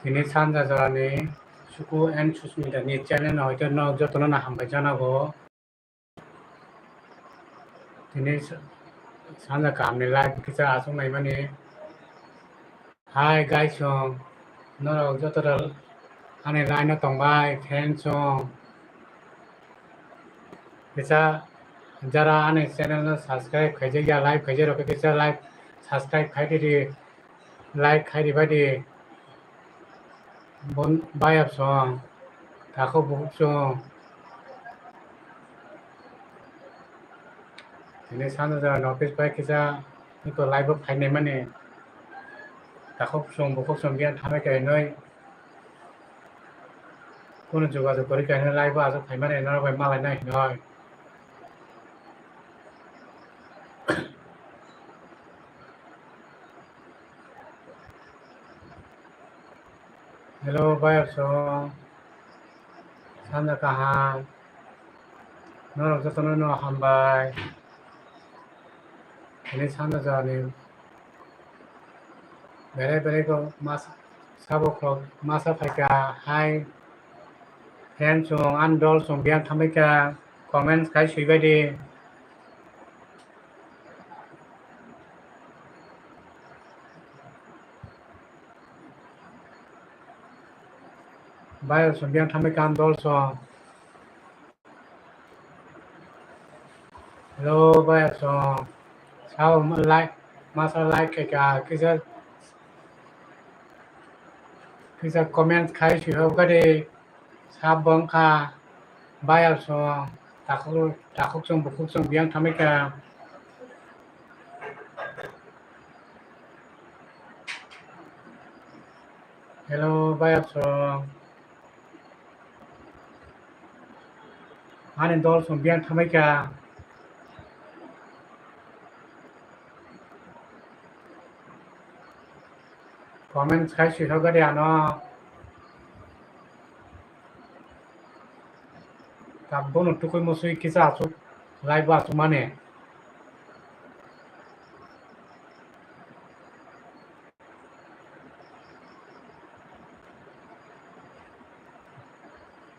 दिनै सानजानि सुकु end सुस्मितानि channel हयতো जतन हामबाय जानांगौ दिनै सानजा गाहामनि लाइभ किसा आसंनाय माने हाय गाइस नराव जतरा आने लाइन तंबाय फैन किसा जरा आने चैनल सब्सक्राइब खाइजे या लाइव खाइजे रोके किसा लाइव सब्सक्राइब खाइदे दि लाइक खाइदे बायदि बन बायब ताको बहुत दिनै सानजा नटिस बाय किसा इको लाइव फाइनाय माने ताको बहुत बियान थाबाय गायनाय কোনো যোগাযোগ কৰি কেনে লাইভ আজ ফাইমান এনাৰ বাই মালাই নাই নহয় हेलो बाय सानजा काहां नरक जतन न हामबाय दिनै सानजा जानि बेरे बेरेखौ मास साबोखौ मासा फाइका हाय फैन आनदल बियान थांबायका कमेन्ट्स खाय सुइबायदि बाय बियान थांबायका आनदल हेलो बाय sao like masa like kisa comment khai si ho gade sabang ka bayal takuk bukuk biang thamika hello bayal ane dol biang thamika comment khai si ho gade ano Kabon tukoi mosui kisa asuk live asu mane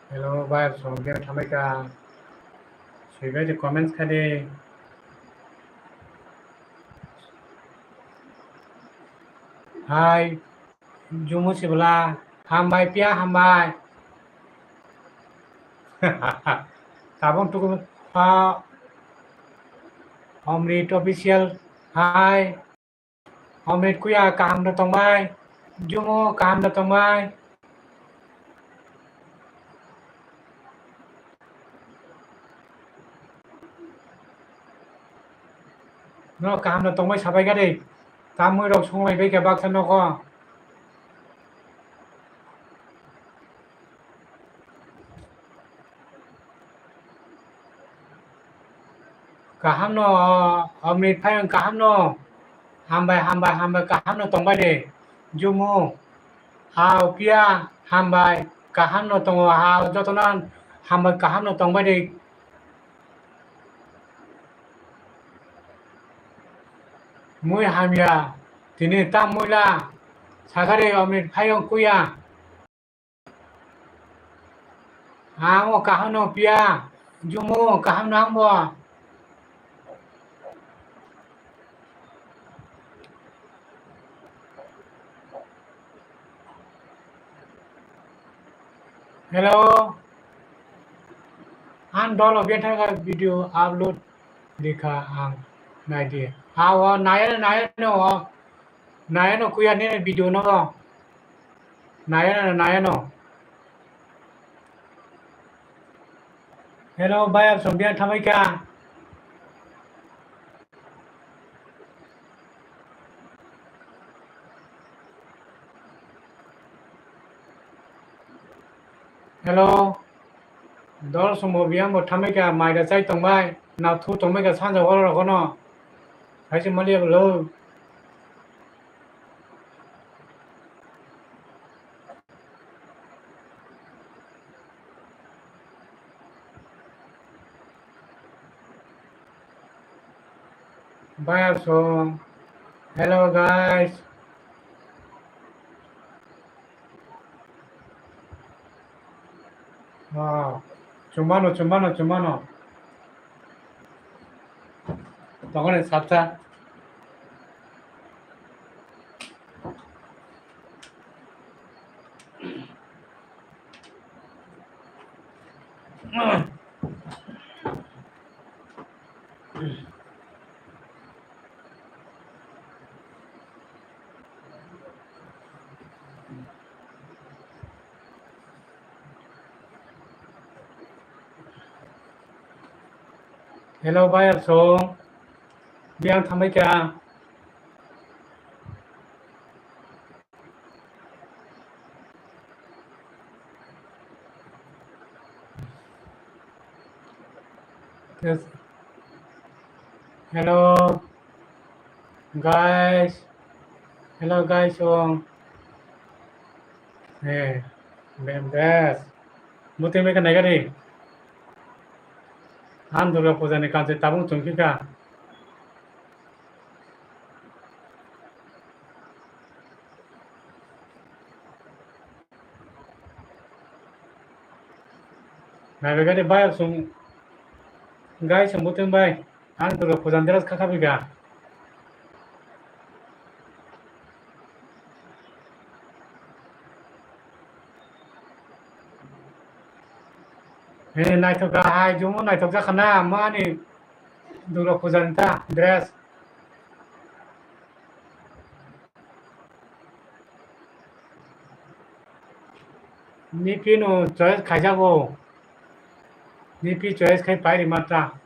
hello bayal biang thamika suibai de comments khade hai jumu sibla hambai pia hambai Kabon tukoi Omrit official hai Omrit kuya kaham da tongbai jumu kaham da tongbai no kaham da tongbai sabai gade tamui rok songlai bai ka baksa no ko kaham no Omrit phai kaham no hambai kaham no tongbai de jumu hao pia hambai kaham no tongo hao jotonan hambai kaham no tongbai de mui hamya tini tam muila sagare Omrit phai kuya hao kaham no pia jumu kaham no hambo hello an dolo bian tha video upload likha ang naidi hao naya no kuya ne video no naya no hello bye bian thamai ka hello dol somo biang bo thamai ka mai da chai tongbai na thu tongbai ka san ja hor ko no hai se mali lo bye hello guys Chumano. Tongone sapsa. Hello, bayar song. Biang thamai kya? Yes. Hello, guys. Hello, guys song. Hey, best. Muti me ka nagari. Han Durga Puja ne kanse tabung chungki ka. Nagari bayar song. Guys, muti bay. Han Durga Puja deras kakabi ka. Hey, naitok ka hai jumo naitok ka khana mani Durga Puja nta dress. Nipi no choice khajago. Nipi choice khai pai matra.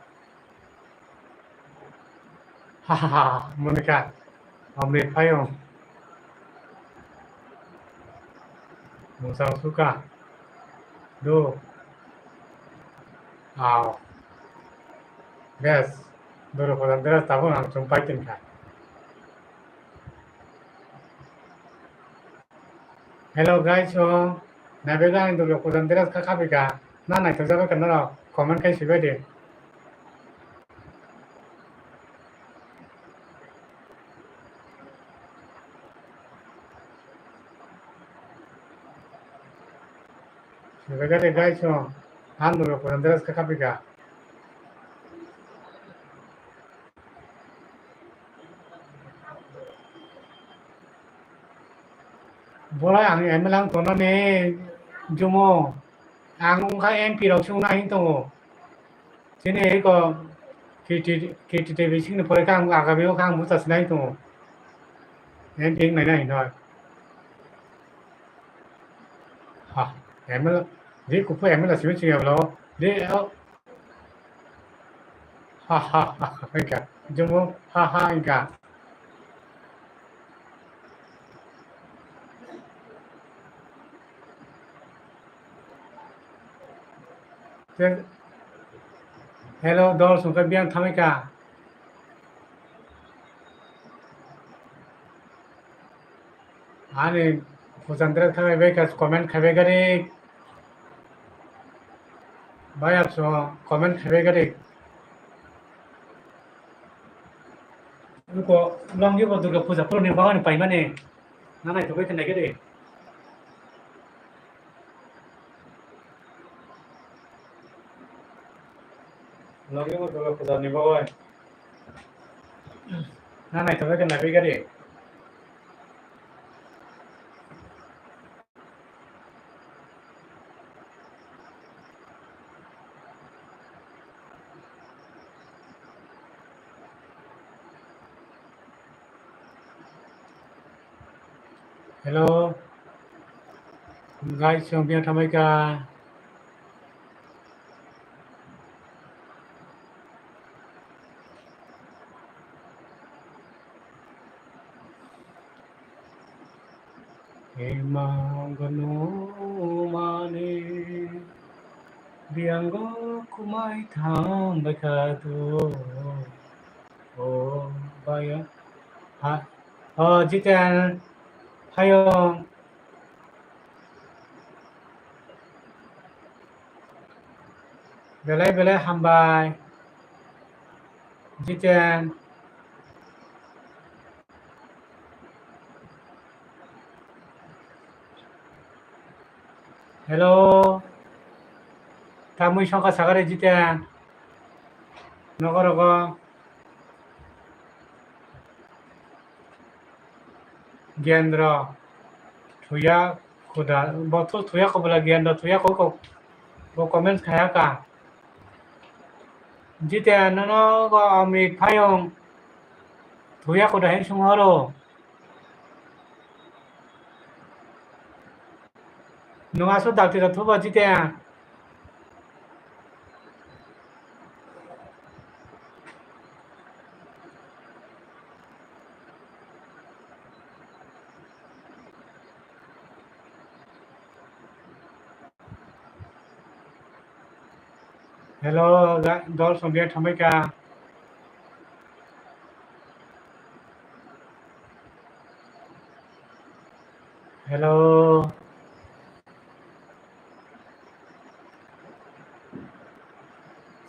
Ha ha ha. Monika. Amrit phayo. Musang suka. Do. Aw. Yes. Durga Puja deras tabung ang chung pai tin ka. Hello guys, so nabega ang Durga Puja deras kakabi ka. Na naitok jabe ka na comment kai sibai de. Nabega de guys, so han Durga Puja deras kakabi ka. Bola ang emelang tono ne jumo. Ang ka MP rok chung na hin tongo. Sini ko KTTV sing ne pore kang agabi o kang musa sinai tongo. MP nai nai no. Ha. Emel di kupu emel la sibi ching lo. Di ha ha ha ha. Jumo ha ha inka. Hello, dol sungkai biang thamai ka. Ani Pujan deras khabai be ka comment khabai gari. Bayar so comment khabai gari. Ko long gi Durga Puja pro ni bagan pai mane. Na nai to be ka nai gari. Long gi Durga Puja ni bagan. Na nai to be ka nai be gari. Hello, guys, so biang thamai ka. Emang ganu mane bianggo kumai tham bakadu. Oh, bayar. Ha. Oh, Jitan. Hayo. Belai hambai. Jitan. Hello. mui songka sagare jiten nogorogo gendro thuya kuda botu thuya ko bala gendro thuya ko bo comment khaya ka jiten no go amrit phayong thuya kuda hen sunghoro nungaso dakti da thuba jiten hello dol songye thamai ka hello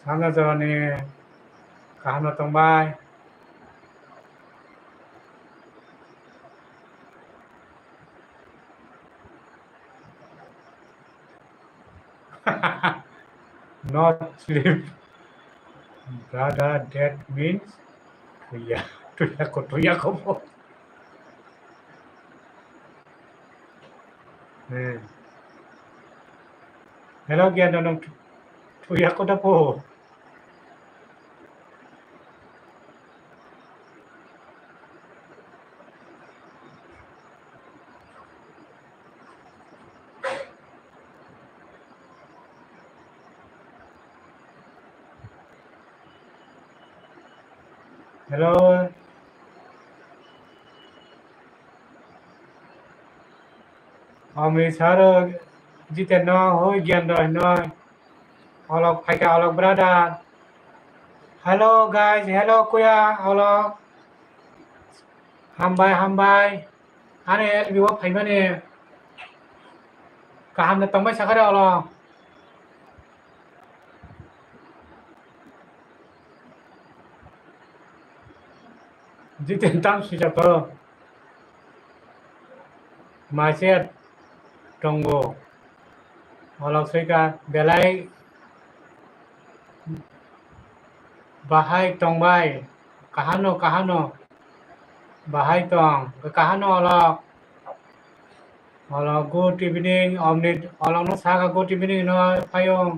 sanga jani kahano tongbai not sleep brother that means thuya thuya ko bo hello gendro nong thuya ko da po hello amrit saro jiten no hoi gendro no olok phaika olok brother hello guys hello kuya olok hambai ane biwa phaimane kaham na tongbai sagare olok jiten tam sijato maset tongo olok soika belai bahai tongbai kahano bahai tong kahano olok good evening omnit olok no saga good evening no payong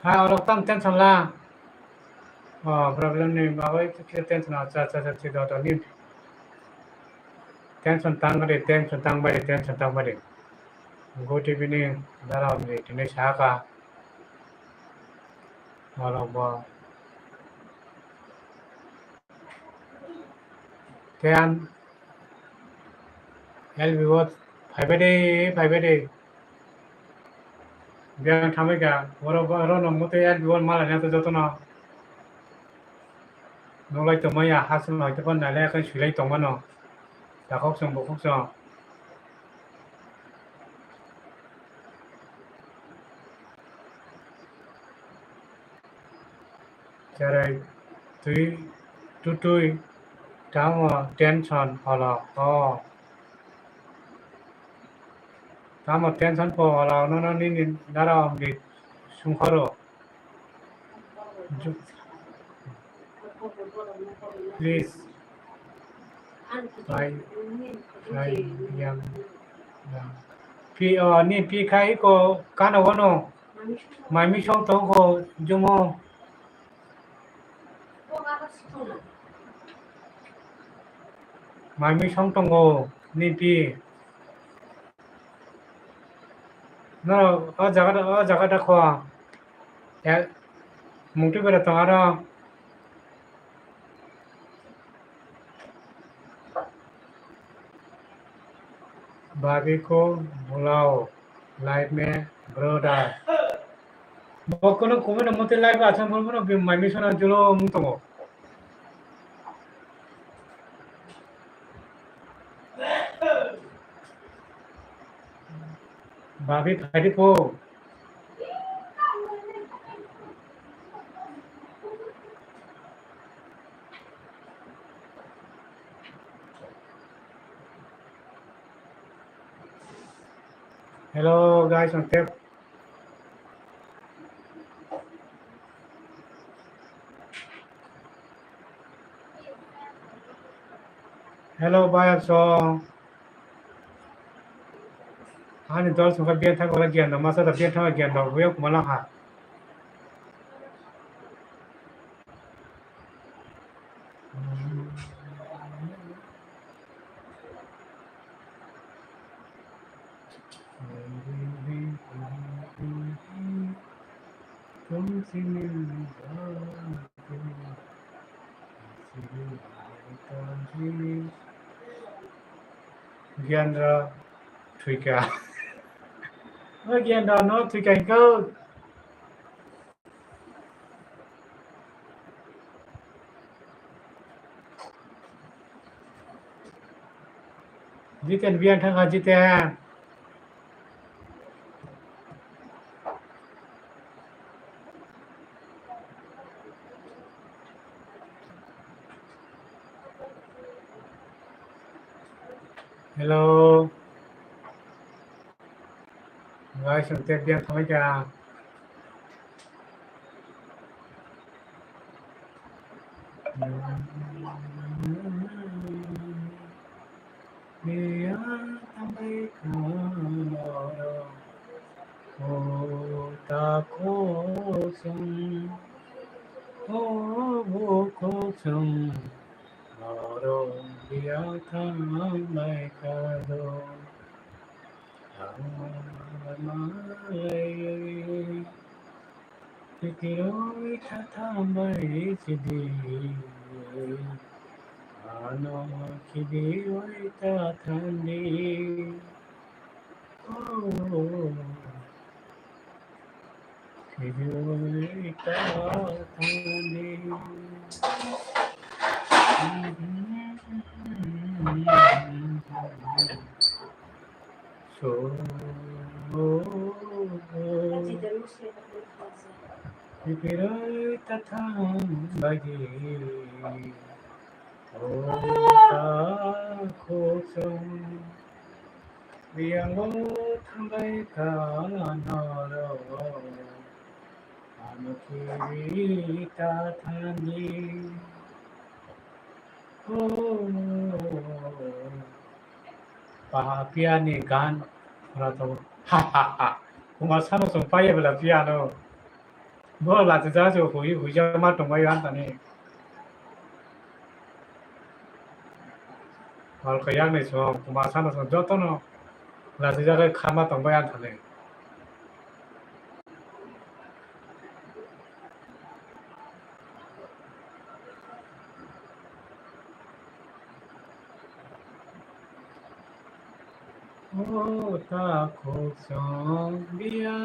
hai olok tam tension la problem ni babai kira tension acha ঠিক আছে নি tension tang bari good evening dara omnit ni saga olok bo Then help you what 5 day biang thamai ka oro no mote help you mala na to joto no no lai to maya hasun lai to kon na le kan shulai to mano ta khok song bo khok song charai tui tamo tension hola tamo tension po hola no ni dara omnit sungkhoro please try yang pi ni pi khai ko kana wono mai mi song to ko jumo mai mi song tong ko ni pi no jaga da ko ya mungtu bera tongaro भाभी को बुलाओ life में brother बकोनो कुमेनो मोते life आछन बोलबो बे माइमिसना जुलो मुंतंगो भाभी फाइदि पो Hello guys on tape. Hello Bayab song. Hani dol sung ka bian thang wala gian no masa da bian thang gian no weo kumala ha. तुमसे मिलने Giandra Twika. Giandra no Twika go. Jitan bian thang ha jitan. Hello. Guys on tape bian thang ka. Biya tambay ka o ta ko sung o ko sung Moro biya tambay ka do Amalay Tikiroy tatambay sidi Ano kibiyoy tatandi Oh kibiyoy tatandi So kibiyoy tatambay Otakosong Biyango tambay ka naro Anukirita tani Piani gan Rato Ha ha ha Kuma sano song paya bela piano Bo la tsa so hui ma tong mai an tani Al kaya ni so kuma sano song joto no La tsa khama tong mai an tani Otakosong Biya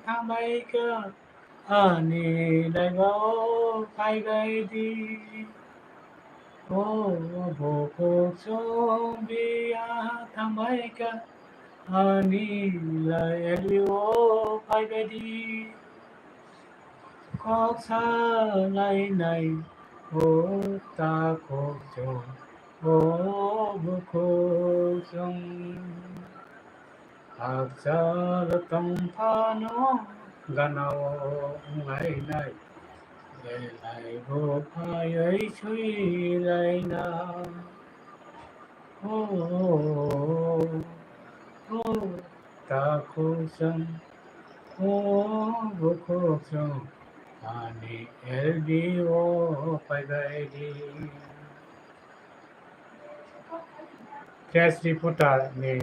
tambay ka Ani lai bo pai gai di O boko song biya tambay ka Ani lai eli o pai gai di Kok sa lai nai O ta kok song O boko song Aksar tong pano Ganao ngai nai Lai vô phai ấy suy lại na ô ô ta khô sân ô vô khô sân ani el đi ô phai gai đi Press reporter ni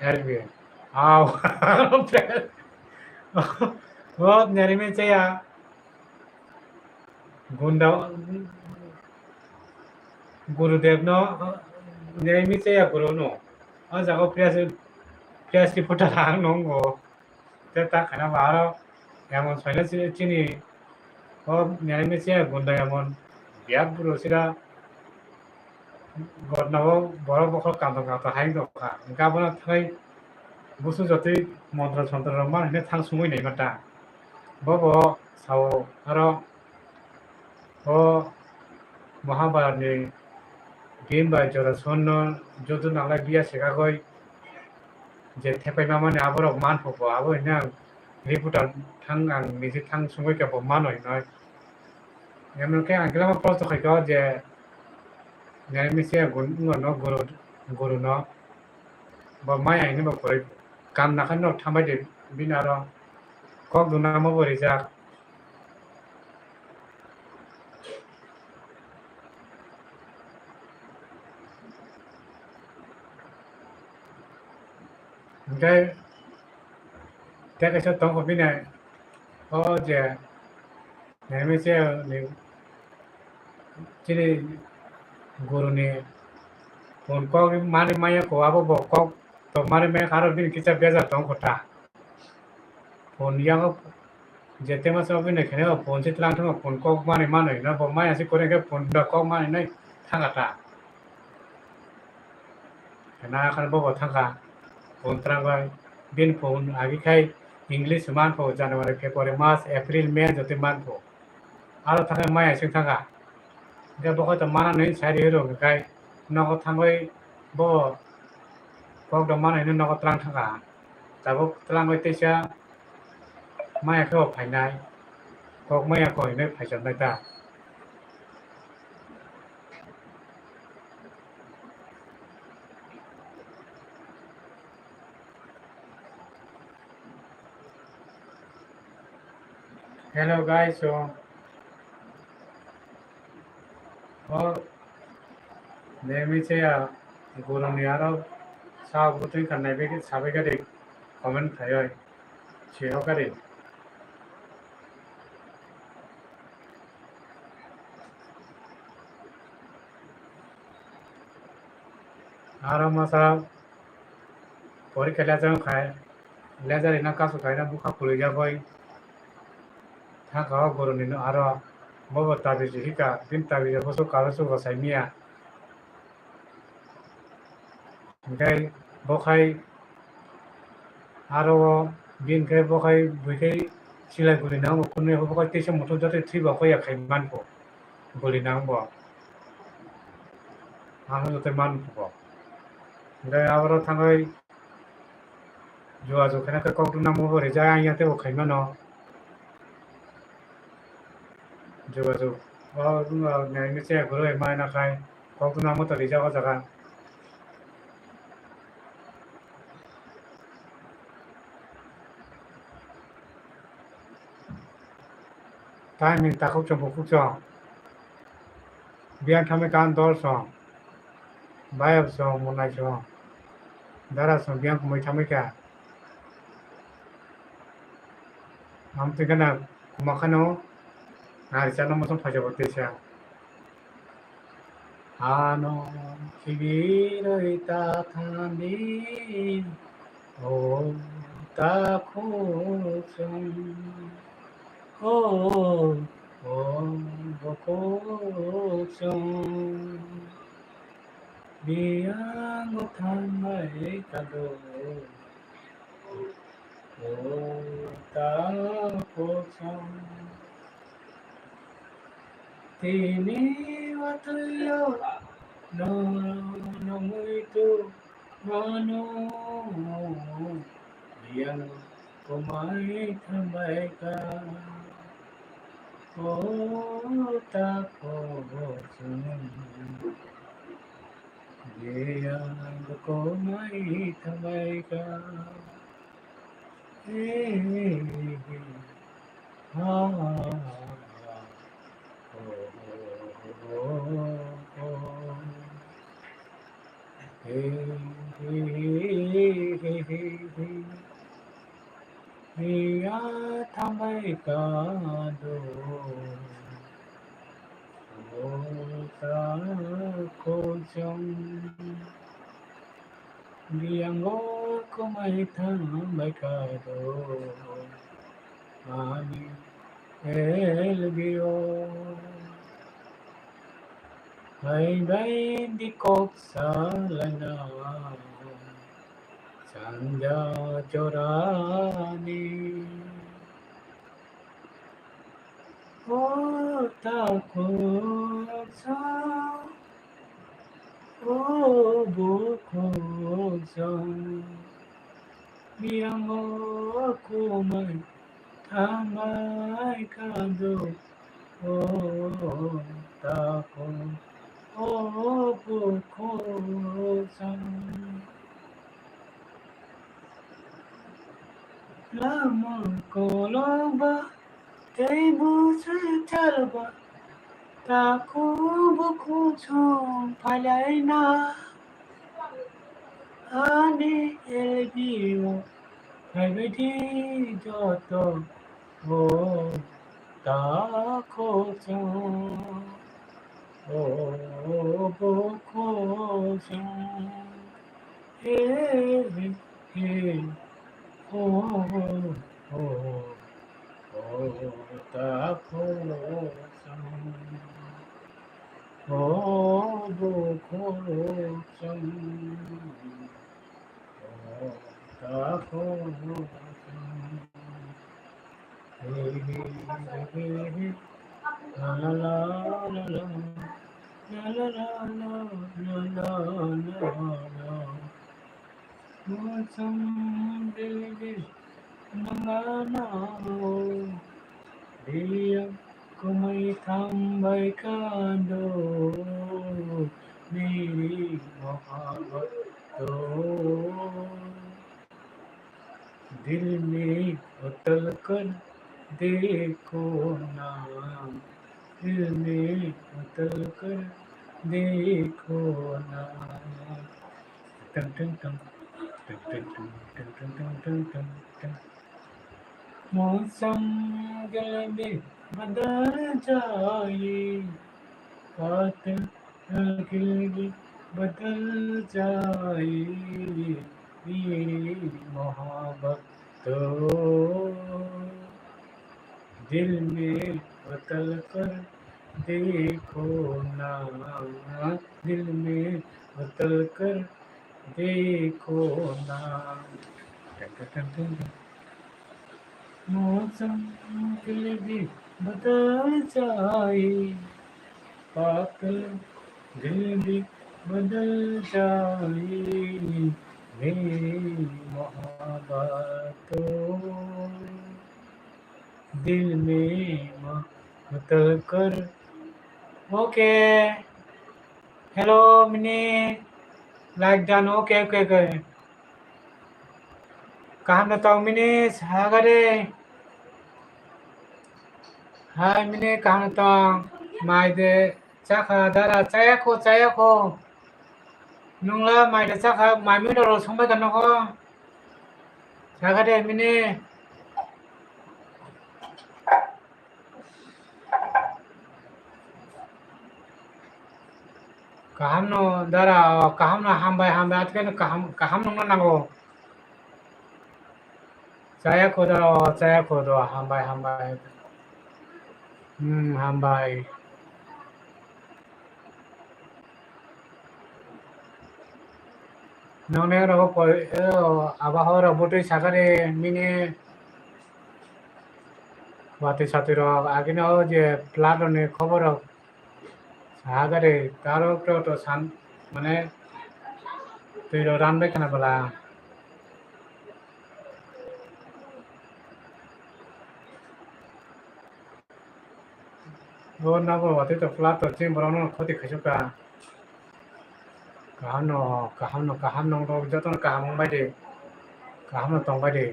elvi ao बहुत nyari में चाहिए गुंडा गुरुदेव no nyari में चाहिए गुरु no आ जागो press reporter ang nongo ता खाना बाहर এমন ছয়না চিনি ও nyari में चाहिए गुंडा এমন biak buru sira godnawo boro bokol kanto kanto haing doka gabona thai busu jotui মন্ত্র সন্ত্র রম্মান হেনে থাং সুমুই নাই মাতা বব সাও আরো ও মহাভারতনি ভীম বাই জরা সৈন্য যুদ্ধ নালায় বিয়া শেখাগৈ जे थेपायमा माने आबरक मानफोरखौ आबो इनो रिपुटार थां आं निजे थां संबाय केबो मानय नय एमनके आंगला प्रस्तो खायखो जे नेमिसे गुन न गुरु न बा माय आइनो बा फराय गाम नाखान न थांबाय दे बिन आरो कक दुना म बोरै जा ओमफ्राय तेकासो दंख बिनाय अ जे नेमिसे दिनै गुरुनि उनकक माने माया को आबो बकक तो मारे मैं खारो बिन किचा बेजा दं खता फोन यांग जेते मा सब बिन खेने फोन से तलांग थम फोन कक माने माने ना ब माया से करे के फोन द कक माने नै थांगाता ना खान बब थांगा फोन त्रांबाय बिन फोन आगिखाय इंग्लिश मानफो January February March April May जते मानफो आरो थाखाय माया सिं थांगा गे बखत माना नै सारि हिरो खाय नगो थांबाय ब कक द माने नगो त्रांग थांगा दाबो त्रांबाय तैसा मायाखौ फायनाय कक मायाखौ हैनो फायजोबनाय दा Hello guys, so let me say गुरुनि आरो सा बुथुइ खाननाय बे साबाय गारि कमेन्ट थायो सिङाव गारि आरो मासा परीक्षा लेजाम खाय लेजारि ना कासु खाय ना बुखा खुलै जाबाय थाखा गुरुनि आरो बब ताबि जिहिका दिन ताबि बसो कालसो बसाय मिया ओमफ्राय बखाय आरो बिनखाय बखाय बुइखाय सिलाय गुरि नांगौ खुनु बखाय तेसे मथ जाते थ्रिबा खयाखाय मानखौ गुरि नांगौ आं जते मानखौ ओमफ्राय आबाराव थाङै जुवा जुखाना कक दुना म बोरै जा आइया ते खायमा न जुवा जु नेमिसे गुरु मायना खाय कक दुना म तरि जागा जागा टाइम इन ताखौ चंपो कुचो बियान थामे कान दर सं बायब सं मुनाय सं दारा सं बियान कुमै थामे का हम तिगना कुमाखानो नारिसा न मसन फाजो तेसा आनो खिबिरै ता थानि ओ ताखौ जों Oh, bokosong biang uthamai kado takosong tini watayo no no muito mano biang kumai thamai ka takosong biang kumai thamai ka Thamai kado takosong biango kumai thamai kado ani elbio hai dai di kok salana sanja jorani o takosong o bokosong Biango kumai tamai kado o tako o buko san lama koloba teibu setalba tako buko chong palai na ane elbiyo Haibeti joto o takochan o bokochan he he o o o takochan o bokochan o takochan hey hey hey la la la la la la la la la la la la Musam dili nangana dia kumai tambai kando meri mohabbat to दिल में उतर कर देखो ना दिल में उतर कर देखो ना टन टन टन टन टन टन टन टन टन टन टन मौसम गले में बदल जाए कातिल दिल में बदल जाए मेरी मोहब्बत तो दिल में उतर कर देखो ना दिल में उतर कर देखो ना टन टन टन टन टन। मौसम के भी बदल जाए पागल दिल भी बदल जाए मेरी मोहब्बत तो दिल में उतर कर okay hello mini like done okay okay okay कहाँ बताओ मिनी सागरे हाय मिनी कहाँ बताओ माइदे चाखा दारा चायाखो चायाखो नोंला माइदे चाखा माइमी दर संबाय दानोखो सागरे मिनी काहामनो दारा काहामनो हामबाय हामबाय आजके काहामनो नांगौ चायाखो दारा हामबाय हामबाय हामबाय नोंने रहो आबहावा रबोटै सागरे मिनी बाते सातिर आगे न जे प्लाट ने खबर सागरे तारो तो सान माने तैर रानबाय खाना बला रो नागो बाते तो प्लाट तो चिम बरानो खति खसुका काहामनो रो जतन काहाम बायदे काहामनो तंग बायदे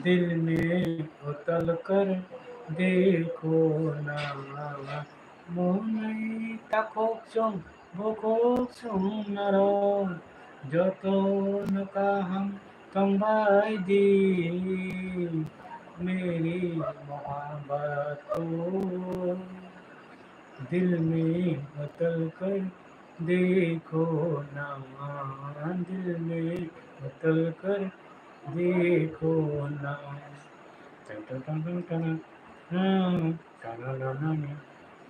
दिल में उतर कर देखो ना मोनाई ताकोचों बोकोचों नारो जतन काहाम तंबाई दी मेरी मोहब्बत को दिल में उतर कर देखो ना दिल में उतर कर देखो ना टन टन टन टन टन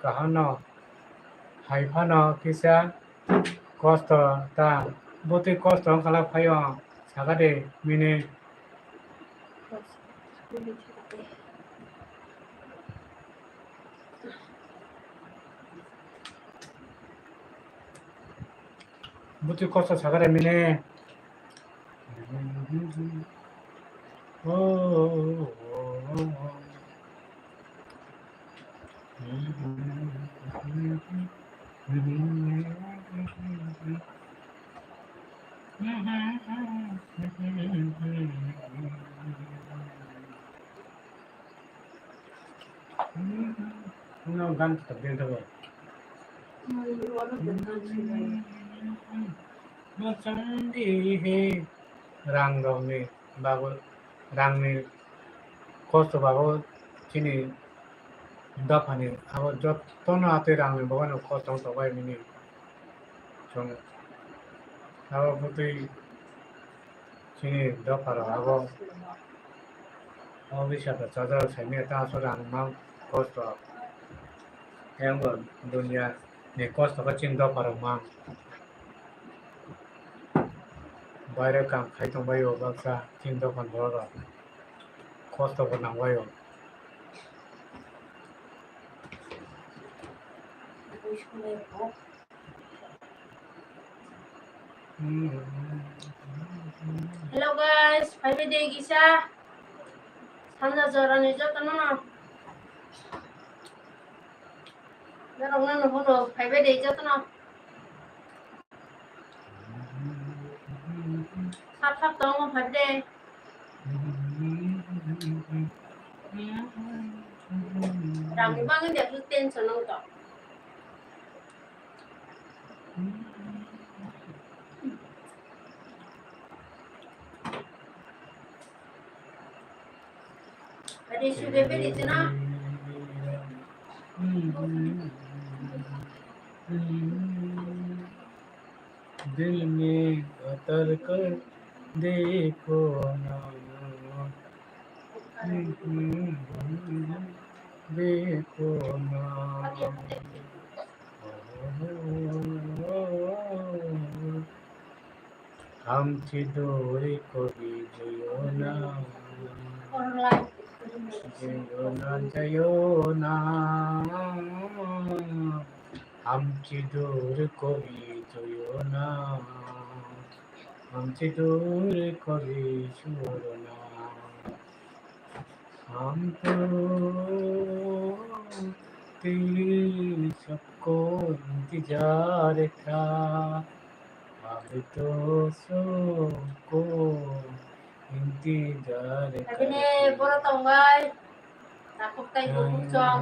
कहा न हाइफा न किसा कस्ट ता बोते कस्ट खाला फायो सागादे मिने Buti kosa sagare mine. Oh. No, gan tetap dia tu. Masandi he rang dong ni bago rang ni kosto bago sini dapani abo jot tono ate rang ni bago no kosto to bai mini chung abo buti sini daparo abo bisa ta chadar sami ta so rang mang kosto yang go dunia ni kosto ka chin daparo mang বাইরে কাম খাইতো বাইও বাক্সা চিন্তা ভান বড় কষ্ট করে না বাইও Hello guys, five day gisa. Sanja jara ni jata na. Jara na no bono five day jata na. Sap tong five day. Rang bang dia tu tension nang to. Ada sudah beli tu na. दिल में उतर कर देखो ना देखो ना हमसे दूर कभी जियो ना जियो ना हमसे दूर कभी जियो ना हमसे दूर कभी छोड़ो ना हम तो तेरे सबको इंतजार था अब तो सबको इंतजार Tapi ni boro tonggai. Takut kai buku jong.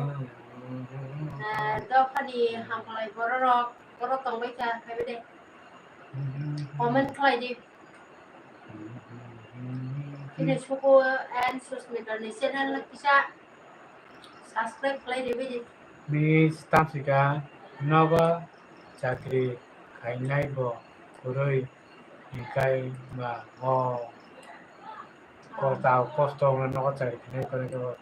Do phadi hanglai boro rok. Boro tonggai ka five day. Comment khai di. Ini suku and sosmed ni channel kisa. Subscribe khai di bidi. Miss Tamsika Nova Chakri Kainai Bo Kuroi Ikai Ma O Kosto Nova Chakri Kainai Kuroi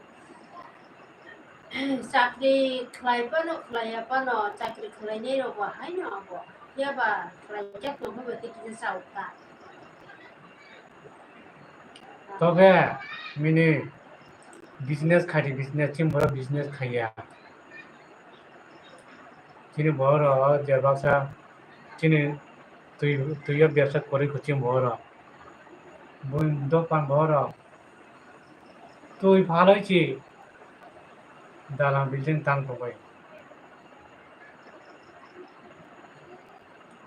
Chakri khai pa no khai apa no chakri khai ni ro ba hai no bo. Ya ba khai jak no ba ti kisa sau ka. তবে mini business খাটি business চিম বড় business খাইয়া চিনি বড় যে ব্যবসা চিনি তুই তুইও ব্যবসা করে খুঁচিম বড় বই দোকান বড় তুই ভালো হয়েছি দালাম বিল্ডিং টান পাবাই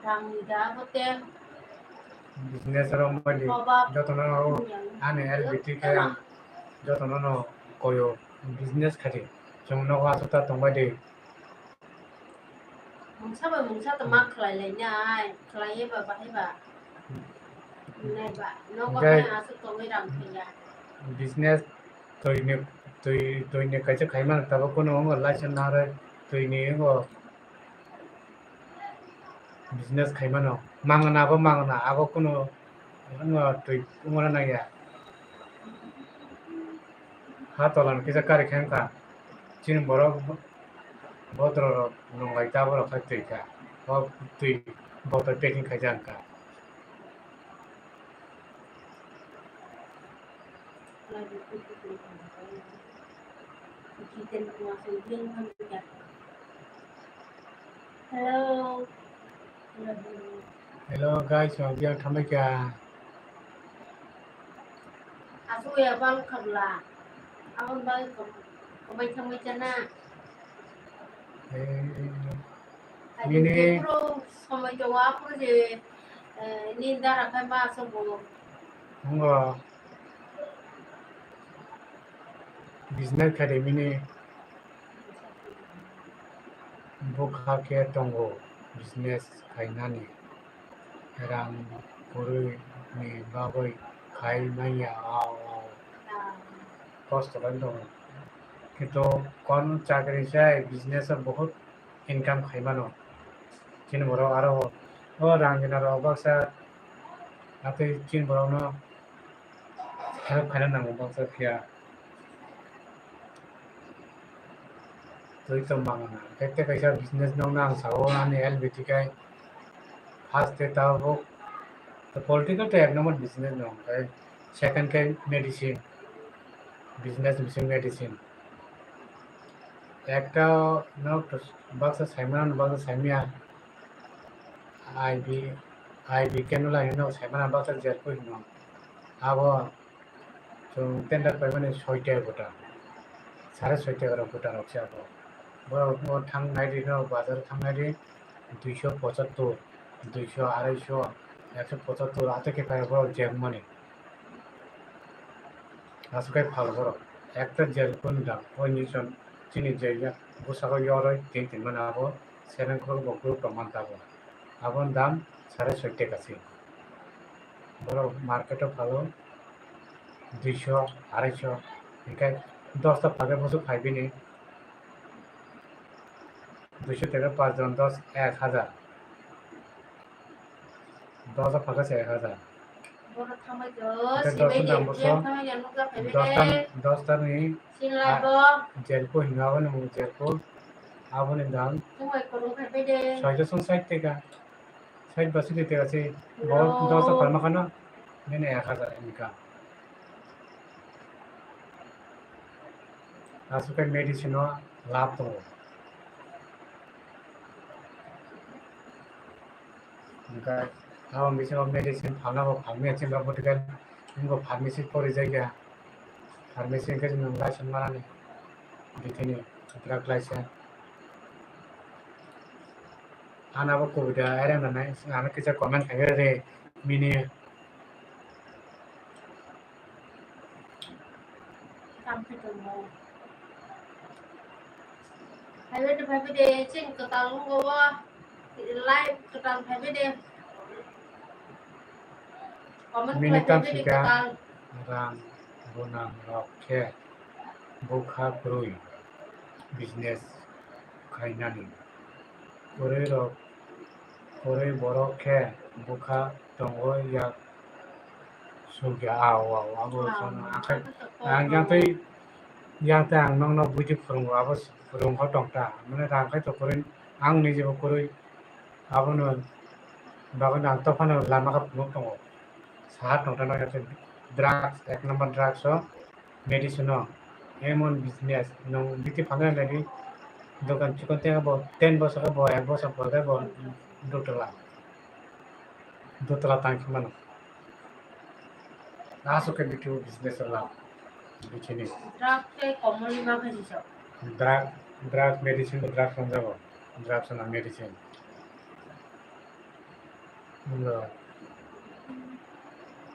Rang da bote বিজনেস এর মধ্যে যতন আনে আর বিটি খায় যতন কয়ো বিজনেস খাটি জংনো আততা তংবাই mungsa ta mak khai lai nai khai ba ba hai ba. Nai ba no ko hai asu to ngai rang khia. Business তুই নে কাছে খাইমান তবে কোনো লাইসেন্স না রে তুই নে বিজনেস খাইমানো মাংনা আবো কোনো তুই কুমরা নাইয়া হাতলান কিসা কারি খাইমকা চিন বড় ভদ্র নংলাই তাবর খাইতইকা তুই বড় packing খাইজানকা Kita nak masuk link kan juga. Hello. Hello guys, we are coming here. Aku ya bang kabla. Aku bang kami cina. Mini Pro sama jawab pro je. Ni darah kan masuk bulu. Hungo business kare mini bukha ke tongo business kainani ram puri ni bagoi khai naya ao cost kan dong কিন্তু কোন চাকরি চাই business বহুত income খাইমানো চিন বড় আরো ও রাঙ্গিনার অবস্থা হাতে চিন বড় ন হেল্প খাইনা নাঙ্গো বংশ ফিয়া তুই তো মাঙনা দেখতে কাইসা বিজনেস নং না সাও আনি হেল্প বিটিকাই ফার্স্ট ডে তাও হোক তো পলিটিক্যাল তো এক নম্বর বিজনেস নং সেকেন্ড কে মেডিসিন বিজনেস মেডিসিন একটা বাক্স সাইমান বাক্স সাইমিয়া আইবি আইবি কেন লাগে ন সাইমান বাক্স জেল কই ন আবো जों टेन्डार पाइमाने 6 टाका गोटा 6.5 टाका गोटा रखसे आबो बो थांनाय दिनाव बाजार थांनाय दिन 275 200 250 175 आते के पाइबो जेब माने आसुकाय फालबो একটা জেল কোন দাম ওই নিজন চিনি জায়গা গোসাগো ইয়রই তিন তিন মানে আবো 7 crore বকু প্রমাণ দাবো আবন দাম 6.5 টাকা আছে বড় মার্কেটে ভালো 200 250 এখানে 10টা ভাগে বছর খাইবিনি 200 টাকা 5 জন 10 1000 10টা ভাগে 1000 Boro thamai jo. এটা Si 10 mai দাম je. বছর Dia thamai yang nuka pebe 10টা de. 10টা নি Sin lai bo. জেলকো হিঙাবো নি জেলকো আবনি দাম Tumai kolong pebe de. 660 টাকা 60 বছর দিতে আছে No. 10টা ফার্মাখানা নেনে 1000 ইনকাম আসুকাই মেডিসিনও লাভ দङ ओमफ्राय आं बिसोराव मेडिसिन फाननांगौ फार्मेसि गथिखे नोंखौ फार्मेसि फराय जायगा फार्मेसिखौ जों लाइसेन्स मारानि बिदिनो ड्राग लाइसेन्स आंनाबो कभिडा एरायनानै आंनो किसा कमेन्ट खायो रे मिनि Sampai temu. Pebe de. Sin ketalung go. Live ketal pebe de. Komen मिनि pebe de तामसिका ketal. रां बुनां रखे बुखा ब्रुइ बिजनेस खायनानि कुरै बरखे बुखा दंगो या सुगिया आव आबो आखाय आं जांतै याते आं नंनाव बुद्धि फोरोंग्राबो फोरोंग्रा दंता माने रांखाय तखरै आं निजेबो कुरै आबोनो बागोन आं तफानो लामाखा फुलुं दङ साहा दंता नागासे ड्राग्स एक नम्बर ड्राग्स मेडिसिन एमन बिजनेस नों बिदि फाननो होननायनि दखान चिकन तेङाबो 10 बছर बो 1 बছर बरगाय बो दुतला तांखि मानो आसुके बिटु बिजनेस लाभ बिखिनि Drag ke common lima kasi so. Drug medicine drug संजाबो ड्राग्स ना मेडिसिन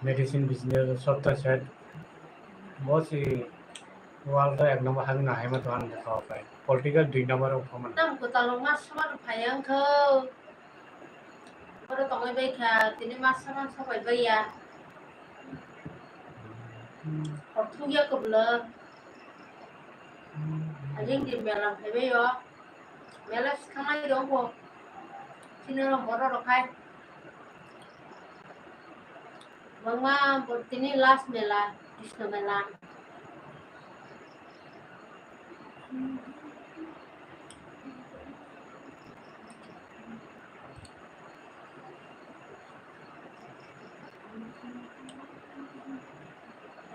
मेडिसिन बिजनेस सप्ताह सेट बहुत सी वर्ल्ड एक नंबर हांना हाय मत हान देखावबाय पॉलिटिकल 2 नंबर उठमन Nam ketalung mas sama payang ke. Boro tongai baik ya. Tini mas sama sampai bayar. Ortu ya kebelah. Anjing di melang pebe yo. Melas kamai dong bo. Sini orang boro rokai. Mama tini last mela. Isno melan.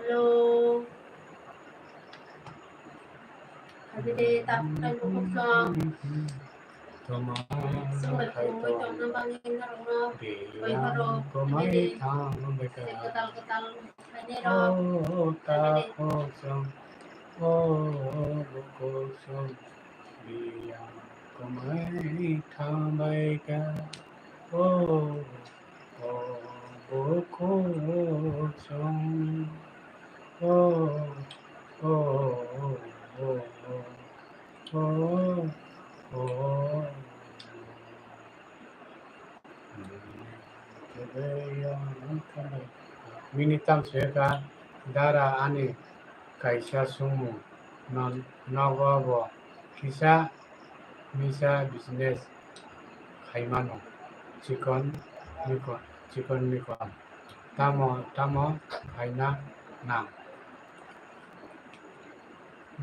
Hello. Bede tapok tay bukuk song. Sungai kumui tong na bangin karangno. Koi haro. Bede. Ketal-ketal. Bede ro. Bede. Kumai thambaika oh bokosong oh oh oh oh oh minitam seka dara ani kaisa sumu non nogobo kisa misa business kaimano chicken mikon tamo kaina na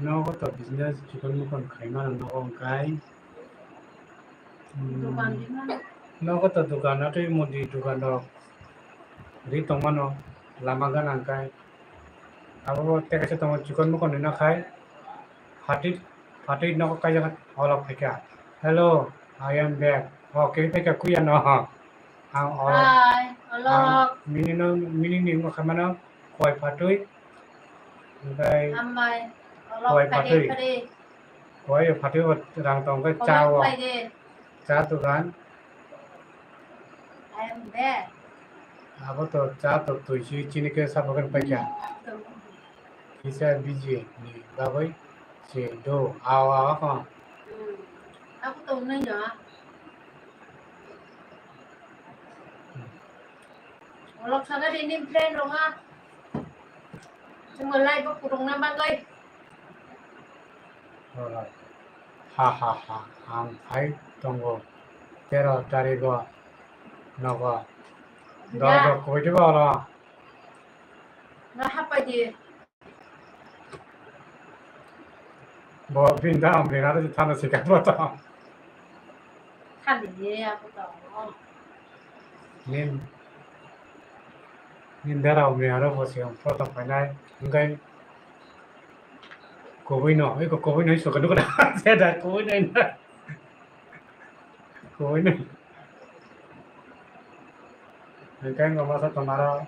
nogo to business chicken mikon kaimano nogo kai Dukan di mana? nogo to dukan ato modi dukan do ri tomano lamagan angkai abo teka se tomo chicken mikon na kai Fatit no kaya all of Pika. Hello, I am back. Okay, Pika Kuya no. Hai, olok. Mini mo kamano koi patui. Kai Amai. Olok koi pade patui. pade. Koi patui wat rang tong kai Comment chao. play de. Cha tu kan. I am there. Abo to cha to tu chini ke sa bagan Pika. Kisa biji ni babai. Si do awa ko. Aku tahu nanya. Olok sana di ni plan dong ah. Cuma live aku dong nambah guys. Ha. Am hai tongo. Tero tarigo. Nogo. Dogo koi di bala. Nah apa dia? Bo pinda amrina ro thana sikat bata. Kan dia aku tahu. Nin dara amrina ro bo siam photo panai ngai koi no ko koi no so kan ko se da koi no koi no ngai ngoma sa tomara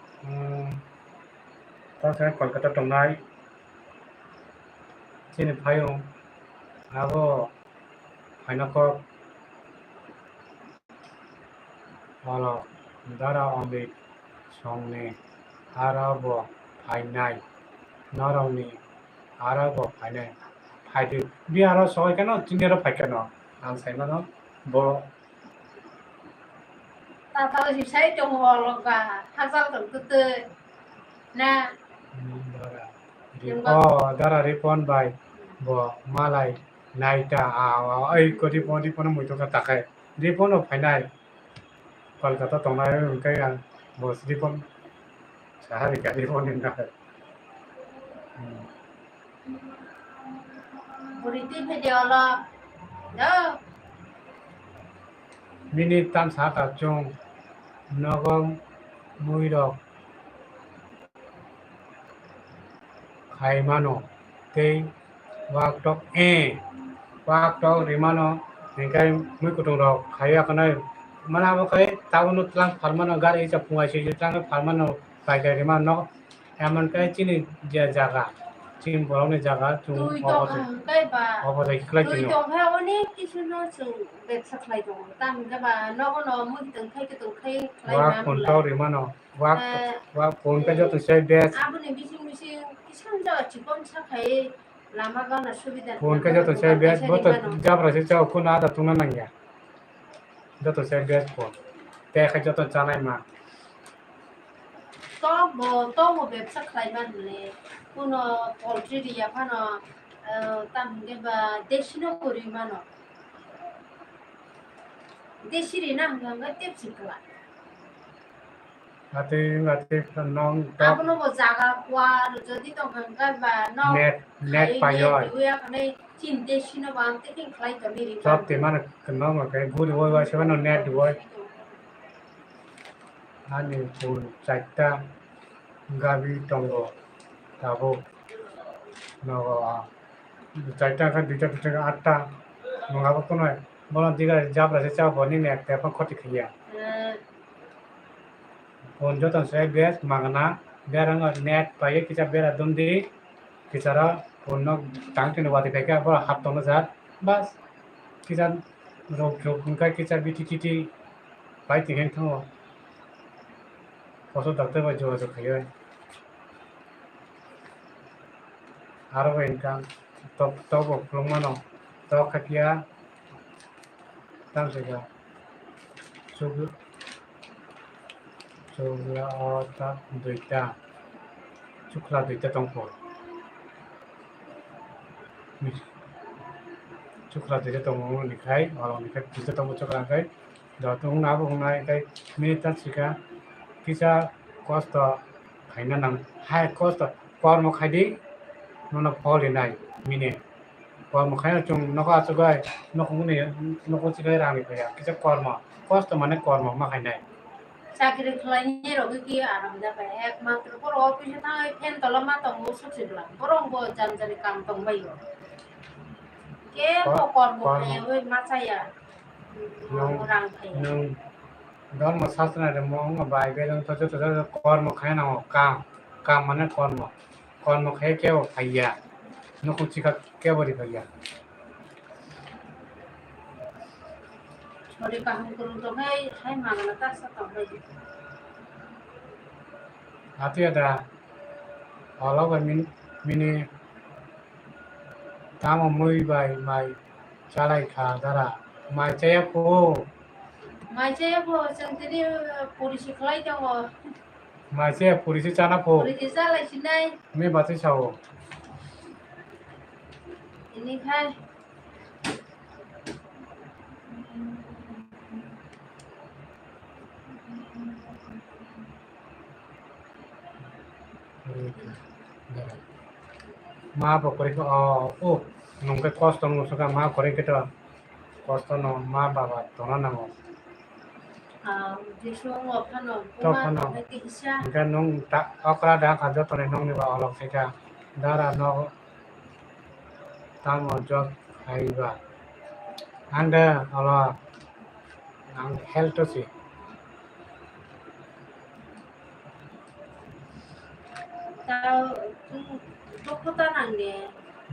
ta sa kolkata tongai chini phayo abo phaina ko ala dara amri songne arabo phainai narongni arabo phainai phaidu bi aro soy kano chingero phaikano ang sai mano bo Ta tahu sih saya cuma olok ah. Hasal tuh kutu. Nah. dara ripon bai bo malai naita ai ko ripon moi to ka takai ripon o phainai kolkata tongnai kai ang bo ripon sahari ka ripon na Beriti video olok. Dah. minit tam sa ta chung nogong mui rok khai mano tei wak tok wak tok rimano ningkai mui kutung rok khaya kanai mana abo kai tawon tlang farmano gar isa pungai si tlang farmano pai kai rimano eman kai chini dia jaga chim borong ni jaga chung Tui tong kai ba. obo dai klai Tui chino tong hai oni kisu no su bet saklai tong. Tam ka ba no ko no mu tong kai klai wak na pun mulai. tau rimano wak pun kai jo tu sai bes Abu ni bising kisan jo chipon sa kai lama ka na subida. phone ka jato sai bes bo to jabra se chau kuna da tuna nangya jato sai bes phone te ka jato chanai ma To mo bet saklai man le. Kuno poultry dia pa no tam ke ba desino kuri mano. Desiri na hanggang tip sikla. ate nong Abu no bo jaga kwa যদি তো hanggang ba no net payoy duya kane chin desino ba ante king klai to miri. top te mana kno ma kai bud boy wa se no net boy ani phone chaita gabi tongo tabo no 4টা का 2টা 2টা 8টা nungaba kono bono diga jabra se cha boni ne te pa khoti khiya kon joton se bes magna berang net paye kicha bera dumdi kichara ponno tangtene wati peka bora hap tono jat bas kicha rok rok kai kicha biti titi pai tigen tho koso doctor ba jo jo khiyo aro income to bo plumano to khakia tam se ga sugu sugu ota duita chukla duita tongpo chukla duita tongmo ni khai aro ni khai duita tongmo chukla khai do tung na bo ngai khai minita sika kisa cost khaina nang high cost kormo khaidi nono pholi nai mine kormo khaina chung noko achugai noko mune noko chigai rami khaya kisa kormo cost mane kormo ma khainai চাকরি খালাইনি রগে কি আরাম যাবে একমাত্র বড় অফিসে থাকাই ফেন তলা মা তঙ্গ সুচিলাম বরং বো জানজারি কাম তংবাইও কে কর্ম খায় ওই মাছাইয়া রাং খায় nung dharma sastra re mong bai be lang to kormo khaina kam mane kormo khay ke phaya noko chika ke bori phaya ছড়ি কাহম করুন তো ভাই হাই মাগনা তার সাথে তংবাই atia da olo ba mini tamo mui bai mai chalai kha dara mai chaya po মাঝে जोंदिनि police खालाय दङ mai chaya purisi chana po police जालायसिनाय me bati sawo इनिखाय ma po kore ko o nungke kosto nung suka ma kore kita kosto no ma baba tono nango যেসব অফানো to Kumar kono হইতে হিসা nungke nung ta okra da ka jotone nung ni ba olok seka dara no tamo jok aiba anda olo ang health to si তাও দক্ষতা নাংগে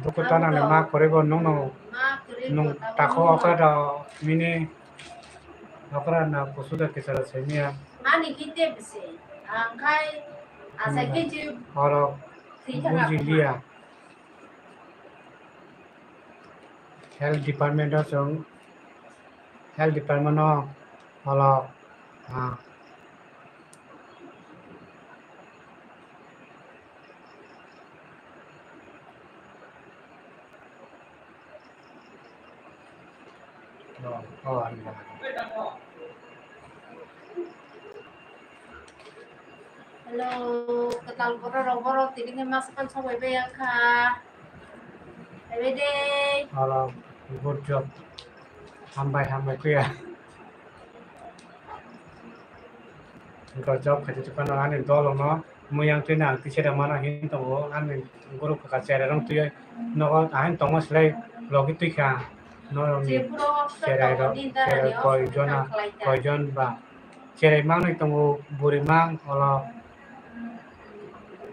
dukuta na le ma kore go nung no মা করে nung tako okra da mini okra na kusuda kisara semia আনি কিতে বসে আংখাই আশা কিছু olo ঠিক থাকা bujilia health department no olo halo ketal boro tidingnya masukkan sampai bayang kah everyday olo good job hambai kuya ko job khati tu kana ani dolo no muyang tina kisera mana hin to ani guru ka chera rong tu no ahin to maslai logi tu kha no যে পুরো chera ro chera koi jon ba chera mang ni to buri mang olo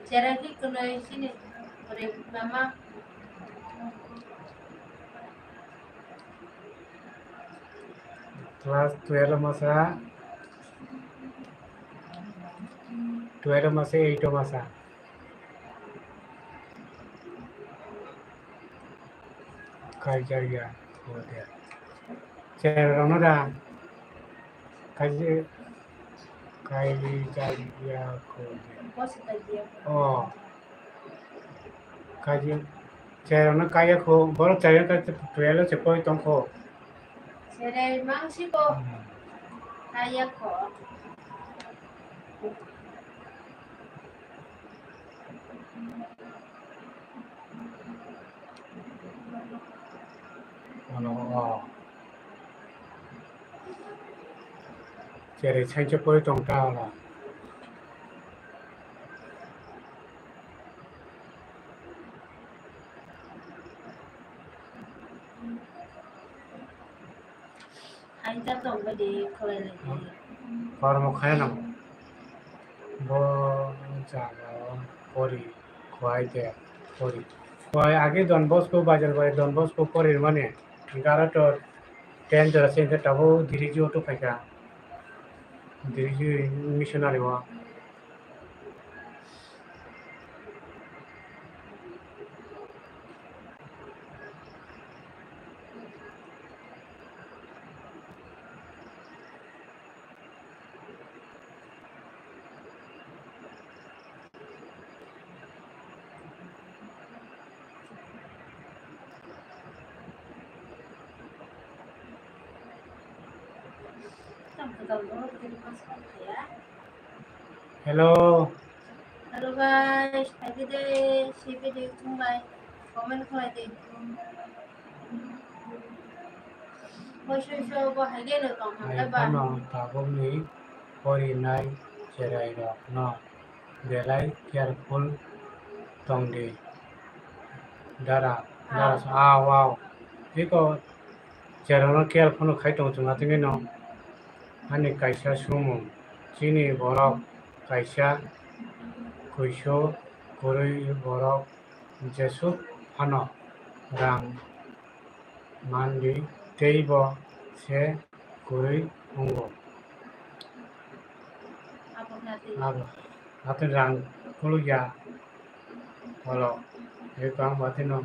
Ceraki kuno sini ore mama class 12 masa 8 masa kai jariya ko dia chera ro no da kai jariya ko dia pos dia oh kaji chero na kaya ko boro chero ka tuelo se poi ton ko Cere mangsi ko kaya ko ano chero chai che poi ton ka la Aja tong ba de khalai lai de. kormo khaya nang bo jaga pori khwai de pori khwai age Don Bosco bajar bai Don Bosco pori mane gara to 10 jara sen ta bo diriji auto phaika diriji missionary wa Tong ka tong ba de pas ya. hello Hello guys, happy day, happy day tumbai. Comment khalai de. Hoi sho ba hai de no tong ai ha ba. khano ta bo ni pori nai cherai ro no belai careful tong de dara wow iko Jarang care phone khai tong chung ating no ani kaisa sumu chini borok kaisa kuiso kurui borok jesu phano rang mandi teibo se kurui ungo Apa ngati. abo atin rang kuluya holo ekang batino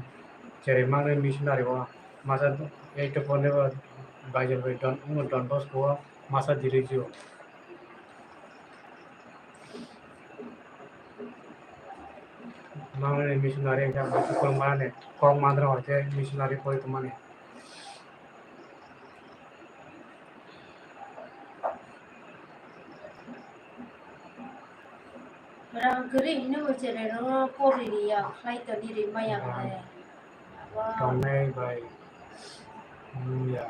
ceri mangne missionary wa masa eito pone ba bajar bai don bosco masa diriju mangne missionary ka ko mane kong mandra hote missionary poi to mane Rang kering ni mo chere no pori ri ya khlai to ni ri maya le. Wow. Tomei bai ya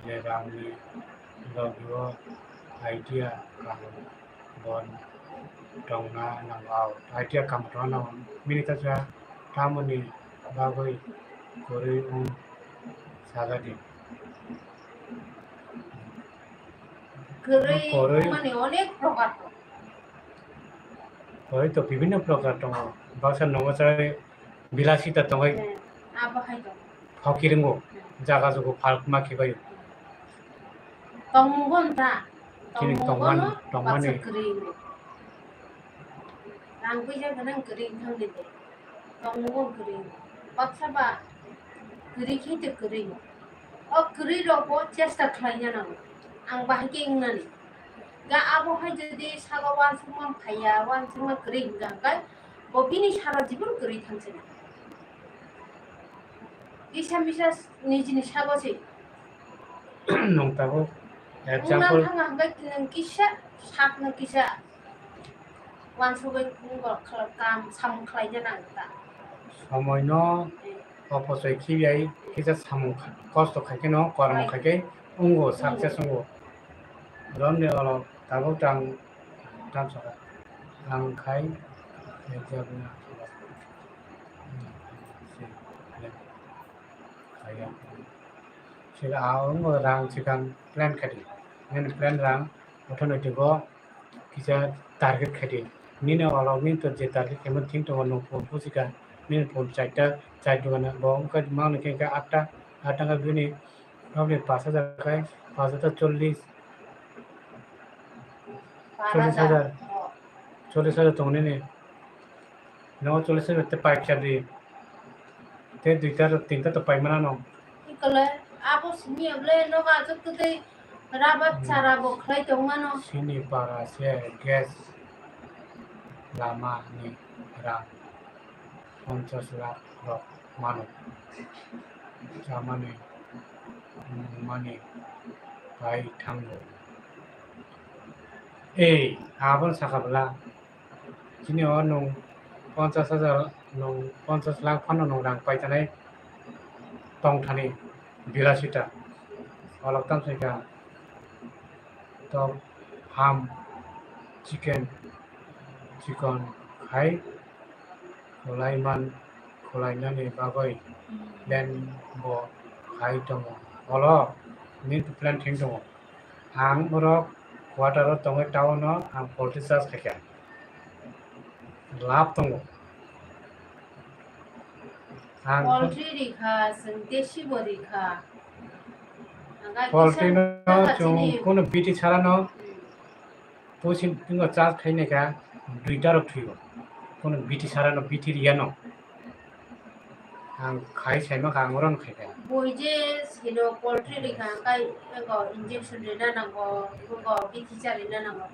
le ramni logyo idea kam bon dongna nangau idea kam tona minita sa tamani bagoi kori sagadi Kering মানে অনেক প্রকার হয়তো বিভিন্ন প্রকার দङ বাক্सा নঙচাই বিলাসিতা दङै আবহাই তো फकिरिंगो जागा जगो Falk माखिबायो tonggonta Kini tongman baksa ni kering rang bija ganang kering thang de tonggon kering baksa ba kering hite kering o kering ro bo chesta khlainya na ang bahake ingnan ga abo hai jodi sagawan sumam phaya wan summa kering ga ga bobini sara jibon kering thangse na isa misas nijini sagosi nongtago Unang example hanga ng kisa sak ng kisa wan subay kung kam sam khlai jana ta সময়नो অপচয় খিবিয়াই কিসা সামু কষ্ট খাইকে ন কর্ম খাইকে উঙ্গো success উঙ্গো রমনে all তাগো tongue tongue সকা আং খাই এজাবনা kaya sila aung rang sikan plan khadi nen plan rang automatic go kisa target khadi nina olo min to je target kemen think to no phone pusika nin phone chaita chai to na bong ka mang ke ka atta ka bini আপনি 5,000 টাকায় 40,000 40,000 তংনে নে ন 40,000 তে pipe চাবি তে দুইটা তিনটা তো পাই মানা ন ikale abo sini able no ga jok te rabat cara bo khlai tong mano sini para se gas lama ni ram 50 lakh রক মানব জামানে মানে ভাই থাঙ্গো এই আবন সাকাবলা যিনি নং 50,000 নং 50 লাখ ফানো নং রাং পাইতানাই টং থানি বিলাসিতা অলকতাম সাইকা তো হাম চিকেন খাই খলাইমান খলাইনানি বাগৈ লেন ব খাই দङ अल min plan thing dong ang borok quarter tongo town no ang poultry charge khaika lab tongo ang poultry rikha sing deshi bo rikha anga poultry kisan no daga chung chini kono biti chara no pusin tingo charge khaine ka duita rok thigo kono biti chara no biti riya no ang khai saima ka ngoron khaika boije sino poultry rikha kai ego injection rena nango go bithi chari na nango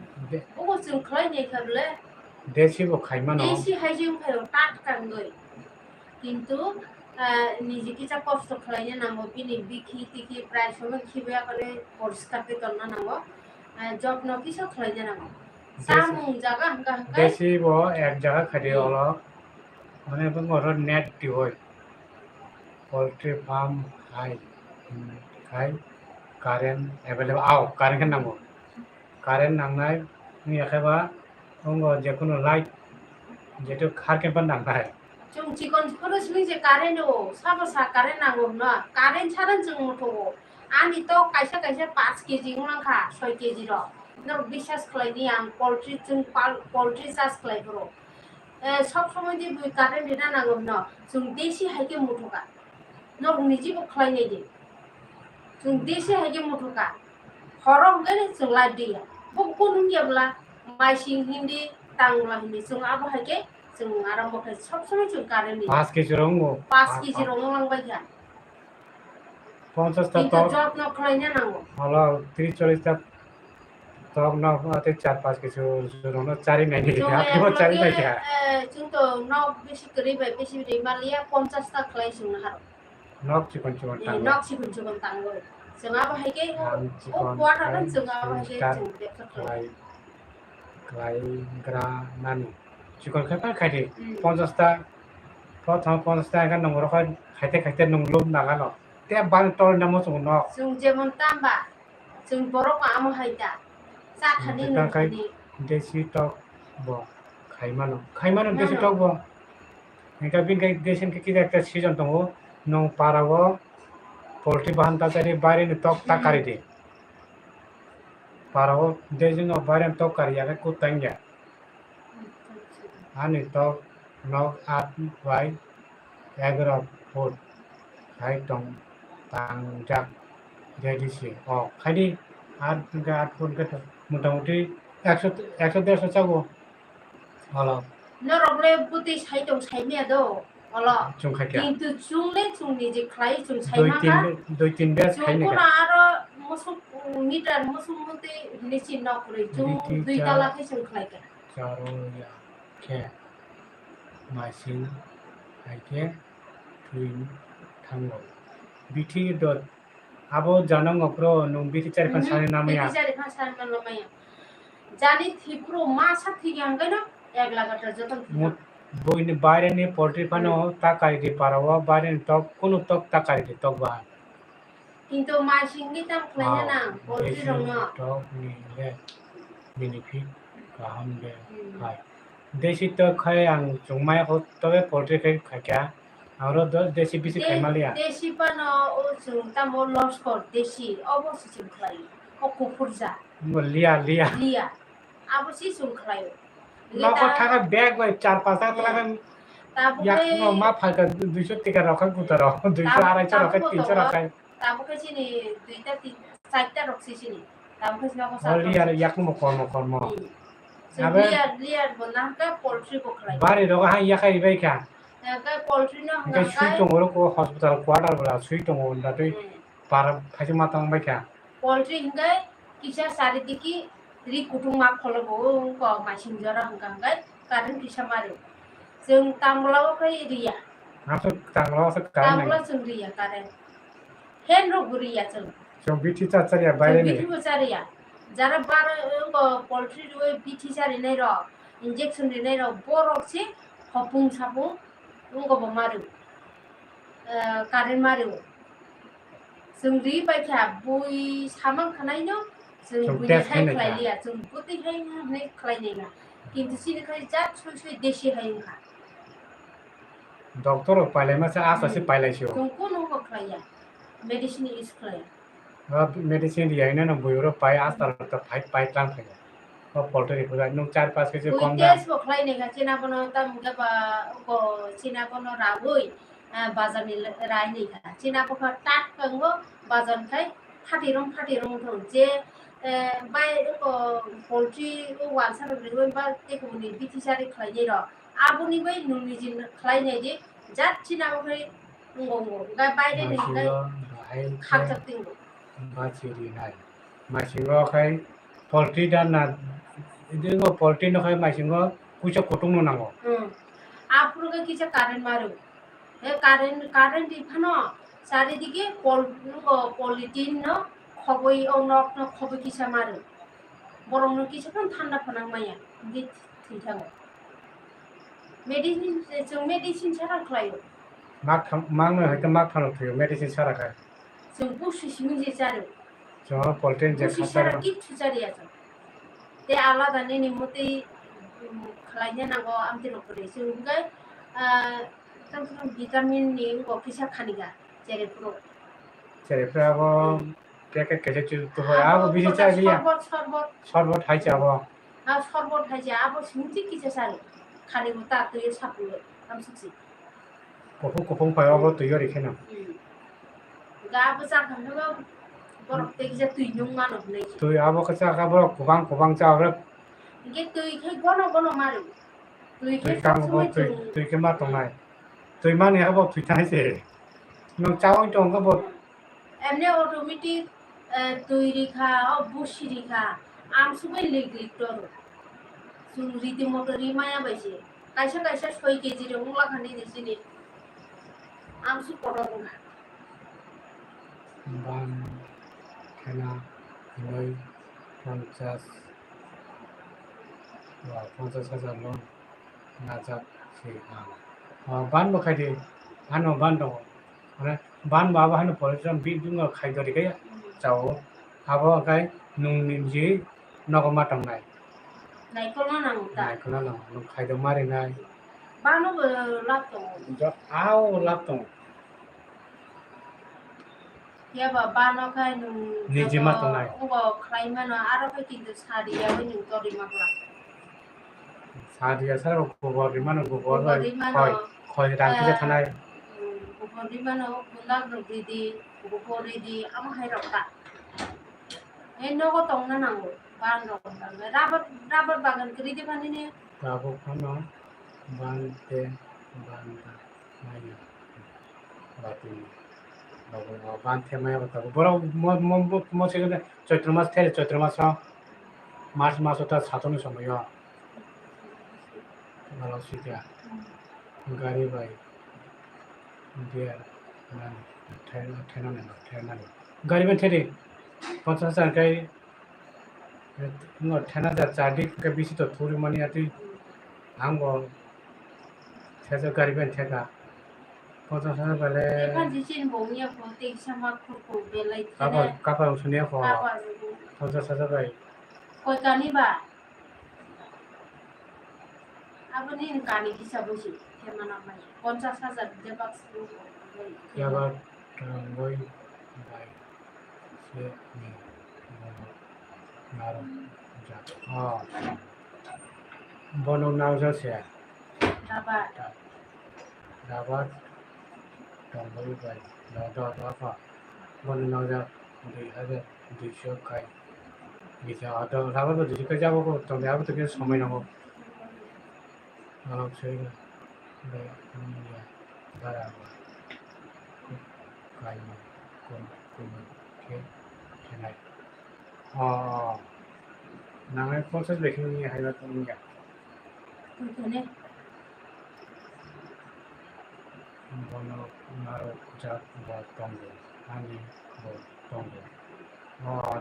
ogo sing khlai nei khable দেশি বো Khaimah ন দেশি হাইজিং খায় টাট কাঙ্গই কিন্তু নিজে কিছা কষ্ট খালাইনে নাঙ্গো বিনি বিখি টিকি প্রায় সময় খিবে করে পরিষ্কার করতে না নাঙ্গো যত্ন কিছু খালাইনে নাঙ্গো সামুং জায়গা হাঙ্গা হাঙ্গা দেশি বো এক জায়গা খাইতে হলো মানে বড় নেট দি হয় পোল্ট্রি ফার্ম খাই কারেন্ট অ্যাভেলেবল আও কারেন্ট নাঙ্গো কারেন্ট নাंनाय नि आखायबा अंगो जेकुनो लाइट जेतु खारके बन नांनाय जों चिकन खरसनि जे कारेन्ट ओ साबसा कारेन्ट नांगौ ना कारेन्ट सारन जों मथो आंनि तो कायसा कायसा 5 केजि उनांखा 6 केजि र न बिसास खलायनि आं पोल्ट्री जों पोल्ट्री चार्ज खलायबरो सब समय दि बुइ कारेन्ट देना नांगौ ना जों देशि हायके मथोका न निजिबो खलायनाय दि जों देशि हायके मथोका हरम गने जों लाइट दिया बको नुंगियाब्ला माइसिं हिन्दी तांला हिन्दी जों आबो हायके जों आराम खाय सब समय जों कारेन्ट 5 केजि रंगो 5 केजि रंग लांबाय जा 50 টা কিন্তু টক জব ন খলাইনা নাंगौ হলো 30 40 টা টক না আতে 4 5 কিছু রং চারি নাই जों আপনি চারি নাই কা जों तो नक बेसि करिबाय बेसि दैमालिया 50 ता खलाय जों हार नक चिकन चिकन टांगो नक सिखुन जों तांगो जों आबो हायके ओ क्वार्टारन जों आबो हायके जों बेफोर खलाय खलाय ग्रा नानि चिकन खायफा खायदे 50 টা প্রথম 50 টা এখান নম্বর খাইতে খাইতে নংলো নাগানো তে বান তর নামো जों न जों जेमन ताम्बा जों बरक आमो हायदा साखानि नखानि देसी टक बो खाइमानो देसी टक बो এটা বিনকাই দেশেন কি একটা সিজন দङ নং পারাবো পোল্ট্রি বাহান তাচারি বাইরে টক তাকারি দে পারাবো দেজিং বাইরে টক কারি আগে কুতাঙ্গা আনি টক নক আট বাই 11 ফুট হাই টং তাंजाक দেদিছি ও খাইদি 8 ফুট গত মোটামুটি 100 150 চাগো হলো नरगले बुति साइदं साइनिया दो हलो जों खाइया কিন্তু চুংলে চুংনি যে খাই চুং সাইমাঙ্গা দুই তিন বেস খাইনে কোন আরো মসু মিটার মসু মতে নিচি নকরে চুং দুই তালা খাই চুং খাইকা চারো या खे मासिं आइके थुइ थांगो बिथि दत आबो जानांगो प्रो नु बिथि चारि पांच सानि नामया बिथि चारि पांच सानि नामया जानि थिप्रो मा साथि गांगैनो एक लागाटा जतन বইনি বাইরে নি পোল্ট্রি ফানো তাকাই দি পারাও বাইরে টক কোন টক তাকাই দি টক বা কিন্তু মাসিংনি দাম খাইনা না পোল্ট্রি রং টক নি ले बेनिफिट गाहाम दे खाय देसी तो खाय आं जुमाय हो तबे पोल्ट्री खाय क्या और देसी बिसी खाय मालिया देसी पानो ओ जों तामो लस कर देसी अबसि जों खाय कको फुरजा लिया लिया लिया अबसि जों खाय नखर थाका बैग बाय 4-5 टाका या मा फायदा 200 টাকা রাখা গুতা রাখ 200 250 রাখা 300 রাখা তাবো কাছিনি দুইটা চারটা রক্সিছিনি তাবো কাছি না কসা লিয়া ইয়াক মো কর্ম আবে লিয়া বনাকা পোল্ট্রি বখলাই বারে রগা হা ইয়া খাই বাই কা কা পোল্ট্রি না কা সুই টংরো কো হসপিটাল কোয়ার্টার বলা সুই টং না তুই পার ফাইছে মাতাং বাই কা পোল্ট্রি হিঙ্গাই কিসা সারিদিকি रि कुटुं मा खलबो क मासिं जरा हंगांगाय कारेन्ट किसा मारो जों तांगलाव फै रिया आसो तांगलाव से कारेन्ट तांगलाव जों रिया कारेन्ट हेन रो गुरिया जों बिथि चाचारिया बायरे ने बिथि चारिया जरा बार पोल्ट्री रो बिथि चारि नै र इंजेक्शन रि नै र बरक से हपुं सापुं उंगो मारो कारेन्ट मारो जों रि बायखा बुइ सामां खानायनो जों बुइनिखाय खालायलिया जों बुतिहाय नै खालायनायना किन्तु सिनिखाय जात सय देशि हायखा डॉक्टर पाइलाय मासे आसासे पाइलायसो जों कोन हो खालाया मेडिसिन इउज खालाया मेडिसिन दिया ना बुयो पाई आज तर फाइट पाई ट्रांग खाया और पोल्ट्री को नो 4-5 केजी Kui कम दाम tes boklai ne ka china bono tam ga ba ko china bono rawui bazar ni rai ni ka china ko tat kango bazar kai phati rong thong je bai ko poultry ko wan sa ri ba te ko ni biti sari khlai ni ro abuni bai nuni jin khlai ne ji jat china ko kai ngong ga bai de ni kai khak chak ting मानसिनि नाय मानसिंगो खाय poultry दाना इदिनो poultry न खाय मानसिंगो कुछ कुटुंग नांगो आपरो के किछ कारेंट मारो हे कारेंट दिफानो চারিদিকে পলিথিন ন খবই অনক ন খবই কিসা মারো বরং কিছুক্ষণ ঠান্ডা ফানাং মাইয়া দি থিথাङो मेडिसिन सारा खालायो मांनो हयतो माग थानो थयो मेडिसिन सारा खाय जों बुसु सिमिं जे जारो जो पोल्ट्री जे बुसु सारा किच्छु जारिया जों ते आलादा नि मते खालायनो नांगौ आमते नखरे जों गाय तम भिटामिन नि किसा खानिगा जेरेफ्राबो पैकेट केजे तो आबो बिदि चाहिए शरबत हाय जाबो शरबत हाय जा आबो सिंथि किसा सारो खानि मुता तो सापु हम सुसि कफुं फायाबो तैयार इखेना गाबो जाखांनो बरफ ते किसा तुइनुं मानो नै तुइ आबो कसा खाबो गोबां जाब्रे गे तुइ खे गनो मारो तुइ खे सब समय तुइ खे मा तंनाय तुइ माने आबो तुइ थानायसे नों चावै दं गबो एमने ऑटोमेटिक तुइ रिखा बुसि रिखा आम सुबै लिग तर जों रिदि मटर रिमाया बायसे कायसा 6 केजि रे मुला खानि दिसिनि आम सु पडो बान खेना नै 50,000 लो नाजा से बान बखायदि आनो बान दं माने बान बाबा हानो परिश्रम बि दुंगा खायदरि गया जाओ आबो गाय नुंनि जे नगमा तंनाय नायखोना नांगौ खायदो मारिनाय बानो लाब दं आव लाब दं याबा बानो खाय नु निजिमा तंनाय उबो खायमानो आरो फै किन्तु सारिया बै नु तरि माबा सारिया सार गोबर रिमानो गोबर खय रांखि थानाय गोबर रिमानो बुंदा ग्रदिदि गोबर रिदि आम हायरका ए नगो तंना नांगौ बान राबर बागान करिदि बानिने राबर फानो बानते बानता माया बातिनि बांथे माया बताबो बरो मो से चैत्र मास थे चैत्र मास मार्च मास होता सातों समय माला सीता गाड़ी बाई दिया ठेना गाड़ी में थे 50,000 का ठेना चार्डी के बीच तो थोड़ी मनी आती हमको थे गाड़ी में थे 50,000 पहले एफान जिसिन बोनिया फोते समा खुरखु बेलाय कापा उसनिया खो 50,000 बाई कोई कानी बा आबनि कानी हिसाबैसि केमाना माय 50,000 जेबा याबा गय बाय से नि नारो जा बनो नाव जासे दाबा दंबोय बाय दादा बनो नाव जा 2,200 खाय बिजा आदा राबो 200 खाय जाबो तो याबो तो के समय नांगौ आराम से बारा गायनो कोन के खेनाय नांनाय 50 बेखिनि हायबा तो निया कोने बनो नारो जा दंगो आनि दंगो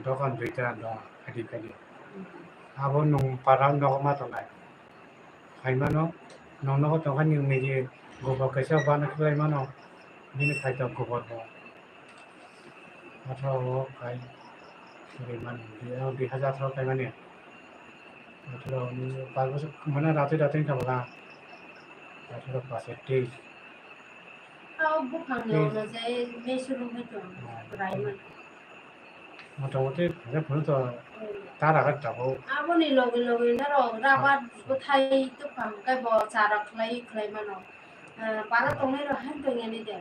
दखान दुइटा दं आदिखालि आबो नं पाराव नगमा तंनाय खायमानो नंनो तंखानि मेजे गोबा कैसा बानो खायमानो बिनि खायदा गोबर हो अथवा खाय मान दिया 2000 खाय माने अथवा पागो मने राते नि थाबला अथवा पासे 23 बुखांनो जाय मेसुरु हैतो रायमोन মোটামুটি ফোনে ফোনে তো তার আঘাত যাবো Aboni logi logi na ro rabat buthai tu pham kai bo charak lai khlai mano. Para tongai ro han tongai ni de.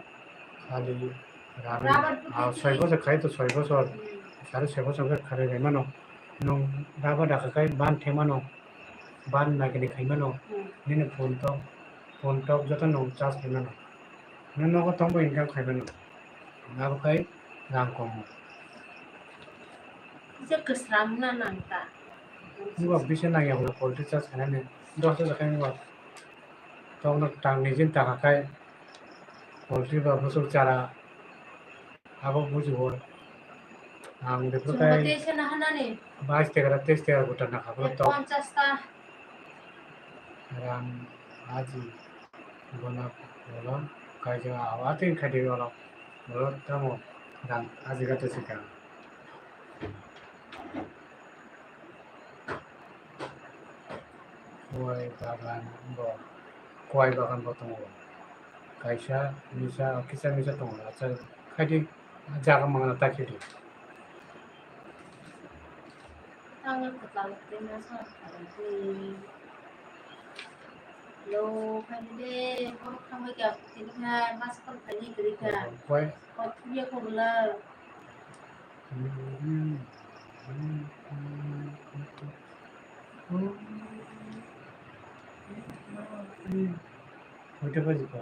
খালি রান Rabat আর buthai 6 বছর খাই তো 6 বছর 6.5 বছর খারে রেমানো নং রাবা ডাকাই বান ঠেমানো বান নাগিনি খাইমানো নিনে ফোন টক যত নং চার্জ খাইমানো নন তংবো ইনকাম খাইমানো নাবখাই রাং কম je kesram na nanta. মুবা বিশে নাগিয়া হলো পোল্ট্রি চার্জ খাইনে 10 হাজার খাই মুবা তখন টাং নিজের টাকা খাই পোল্ট্রি বা ফসল চারা আবো বুঝবো আং বেফোরখাই Jumbo te se na hanani. 22 টাকা 23 টাকা গোটা না খাবো তো 50 ta রাং আজি গনা হলো কাজে আওয়াতে খাইতে হলো হলো তামো রাং আজি গাতে শিখা गय बागान गय बागानबो दङ गायसा मिसा किसा मिसा दङ आच्चा खायदि जागा मांगना ताखिदि tang ko tang te na sa ni. Lo kan de ko kham ga tin ha mas kon pani kri ka. गय Ko thuye ko la হইতে পারি তো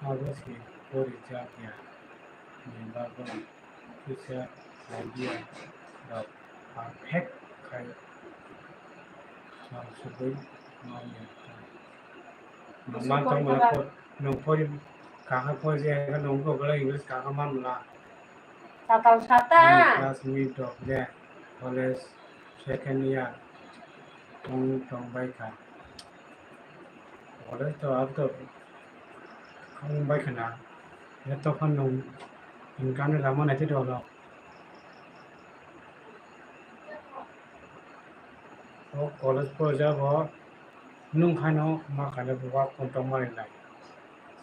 Obviously, for job, yeah, member future idea of perfect kind of support. Mama tahu mana nombor kakak pun saya kan nombor kalau English kakak mana lah. ta tau sata. Classmate of there, college second year, tong baik kan. College tu apa tu? Không baik kan? Ya tu kan nong income ni lama nanti tu orang. Oh college pun jawab nung khano makanya buat kontong mana lagi.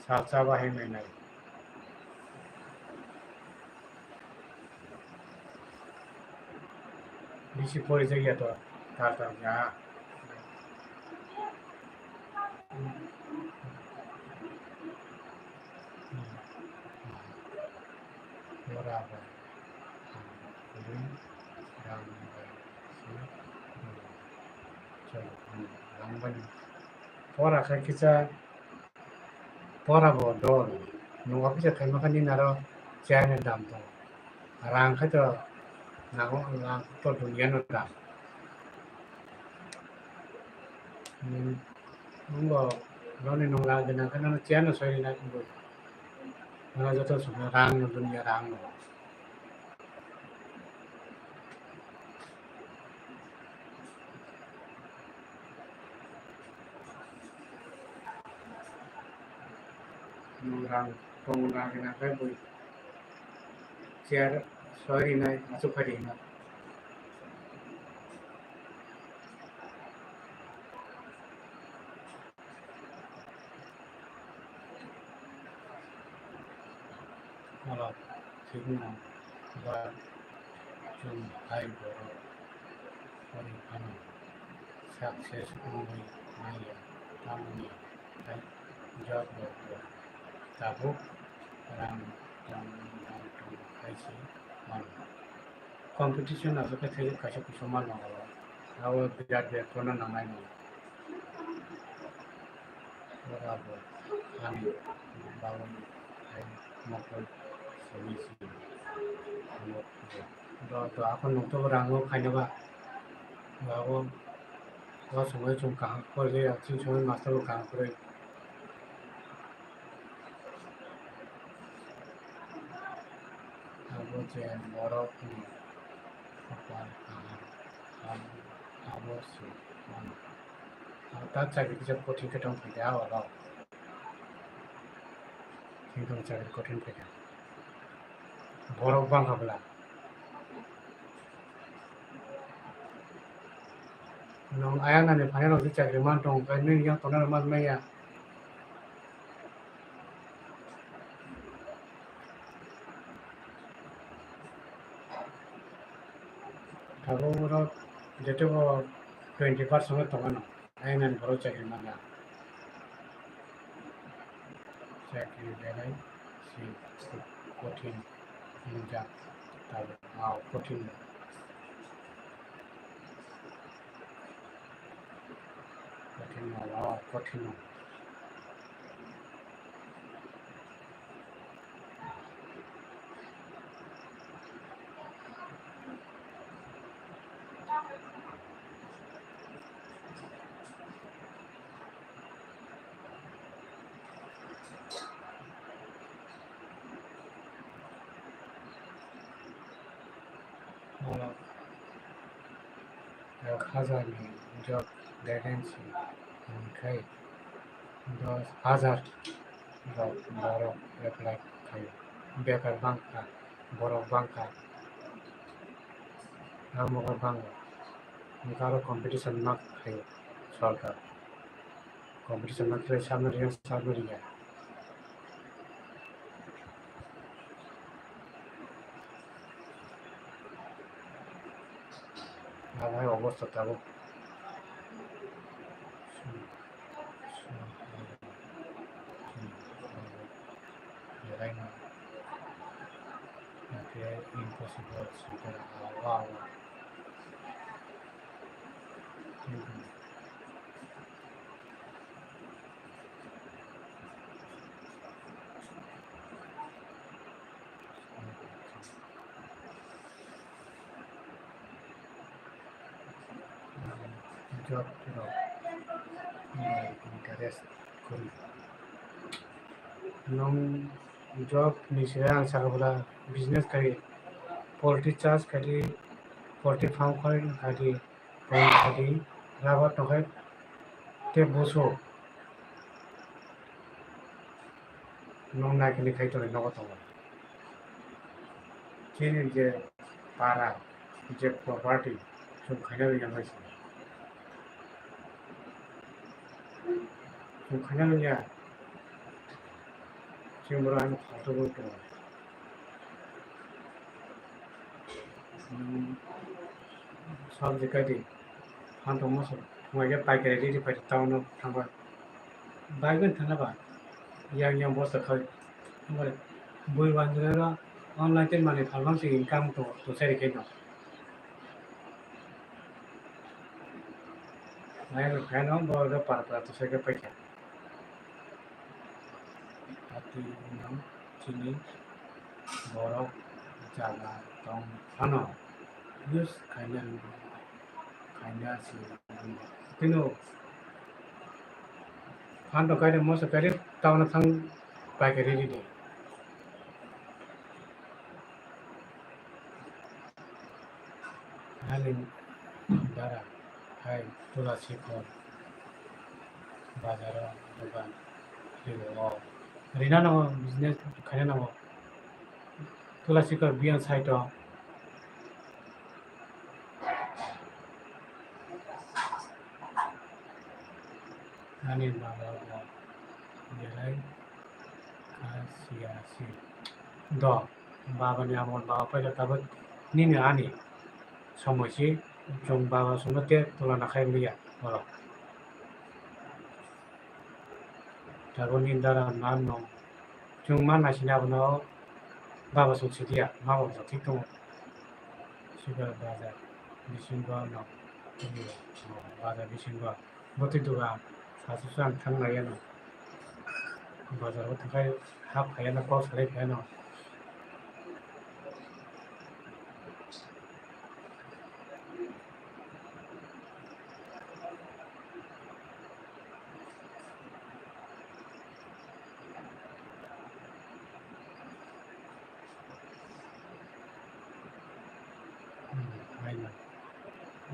Sahaja bahaya mana. Bisi pori jadi tu, kata ya. Berapa? Ini yang lamban. Pora kai kita pora bodor. Nunggu apa sih kai makan ini naro cahaya dam tu. Rang kai tu nangu rang tu dunia nunda. Nunggu lalu nunggu lagi nak kan nunggu cahaya soalnya nak nunggu. Nunggu jatuh semua rang dunia rang. Nurang pengguna kena kai boy chair sorry nai masuk hari na kalau signal ba jum hai boro hari kanu successful nai tamni hai job boro tabu orang yang kaisi man competition aja kaisi kaisi kusuman mana awal biar biar kona namai no berapa kami bangun hai maupun solusi do aku nonton orang lo kayaknya ba aku semua cuma kahak kerja cuma master kahak kerja aku jangan borok ni apa aku sih tak cakap kita potong ketong tidak awal কিন্তু চাকরি কঠিন থেকে বরফ বাংকাবলা nong ayang na ni phane lo si chakri man tong ka ni yang tong na man mai ya thabo ro jete bo 20% tong na ayang na ni boro chakri man ya chakri belai si কঠিন যা তারপর কঠিন কঠিন কঠিন হাজারনি job vacancy ओमफ्राय 10,000 जब बरफ apply खायो बेकार बांखा बरफ बांखा मगर बांगो ओंखारो कम्पिटिशन मा खायो सरकार कम्पिटिशन मा खायो साबरिया आबाय अवस्था थाबो right now. Okay, impossible to wow. Job interest kuri. Nong job ni saya sakabula business kari, poultry charge kari, poultry farm kari, kari, rabat nokai te boso. Nong na kini kai tole nogo tomo. Kini je para, je property, so kaya yang masih. So kaya ya. 지금으로 하면 가져볼 거야. 사람들까지 한통 모습 뭐야 바이크를 리리 바이 타운로 한번 바이크는 타나 봐. 이야기한 벌써 거의 한번 물 만들어라 온라인 때문에 발방식 인감도 도세리 개념. 나이를 배는 뭐를 para 도세리 빠이야. hati enam sini borok jaga tong ano yus kanya si tino hando kaya mo sa kaya tao na thang pai kaya ri de halin dara hai tula sikor bazaro dogan hiyo Rina nama business kaya nama tula sikor biang site ani baba belai kasi do baba ni amon baba pada tabat ni ani সমস্যা জং বাবা সঙ্গে তুলনা খাই লিয়া বলো তারপর নিন্দারা নাম নং जों मा नायसिना बनो बाबा सौसिदिया मा बाबा ठीक दङ सुगार बाजार बिसिंबा न बाजार बिसिंबा बति दुगा सासुसु आं थांनाया न बाजाराव थाखाय हाब खाया ना पाव सालाय खाया न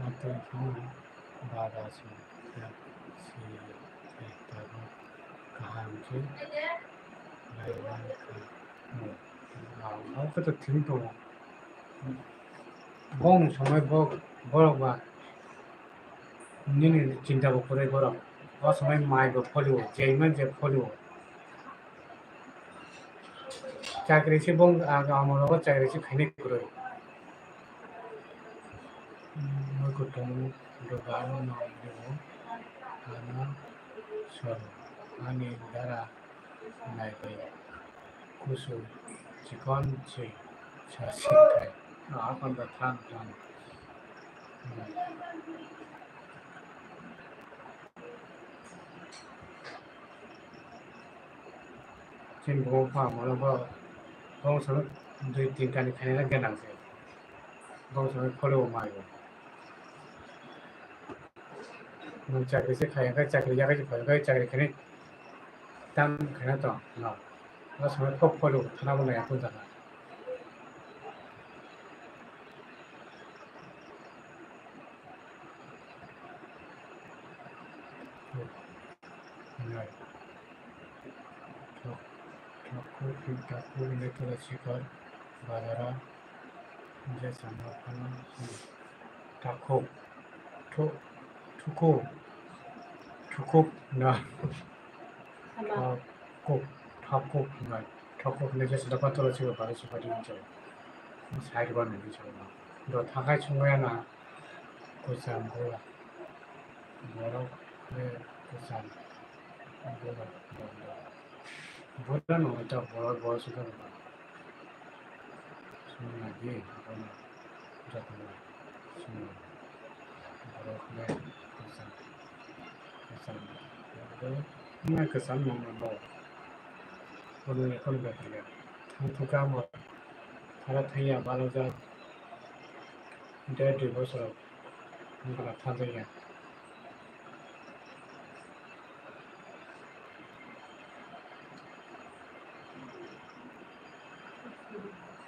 Atau kamu bawa si kaham sih 그것도 등도 봉 정말 뭐라고 니는 진짜 못 그래 보라 정말 많이 못 버리고 제일만 제 버리고 চাকরি 봉 아무로가 চাকরি খাইনে করে 뭐 그것도 들어가는 나오고 하나 서로 아니 나라 나이게 구수 직원지 자식들 아건다 탄탄 지금 보고파 뭐라고 봉서 দুই তিনটানি খাইনা গেনাংছে 봉서 ফলো মাই고 চাকরি খাই가 চাকরি জায়গায় খাই가 চাকরি খানে 땅 খাই나 또 나 정말 퍽 ফলো 하나보다 약분 자가 ठाकुर इलेक्ट्रोलॉजिकल बाजारा 이제 장갑하는 Thakur 나 Thakur 근데 이제 수다파 떨어지고 바로 수바리죠 잘 봤는데 저거 너 다가 중요하나 고산 뭐야 뭐라고 그래 고산 뭐라는 어디다 뭐라 쓰는 거야 수능하기 이거는 무조건 수능 뭐라고 그래 고산 정말 그 산 먹는 거 오늘 그런 거 같아요 통투가 뭐 갈아타야 말하자 내 뒤로서 뭔가 타자야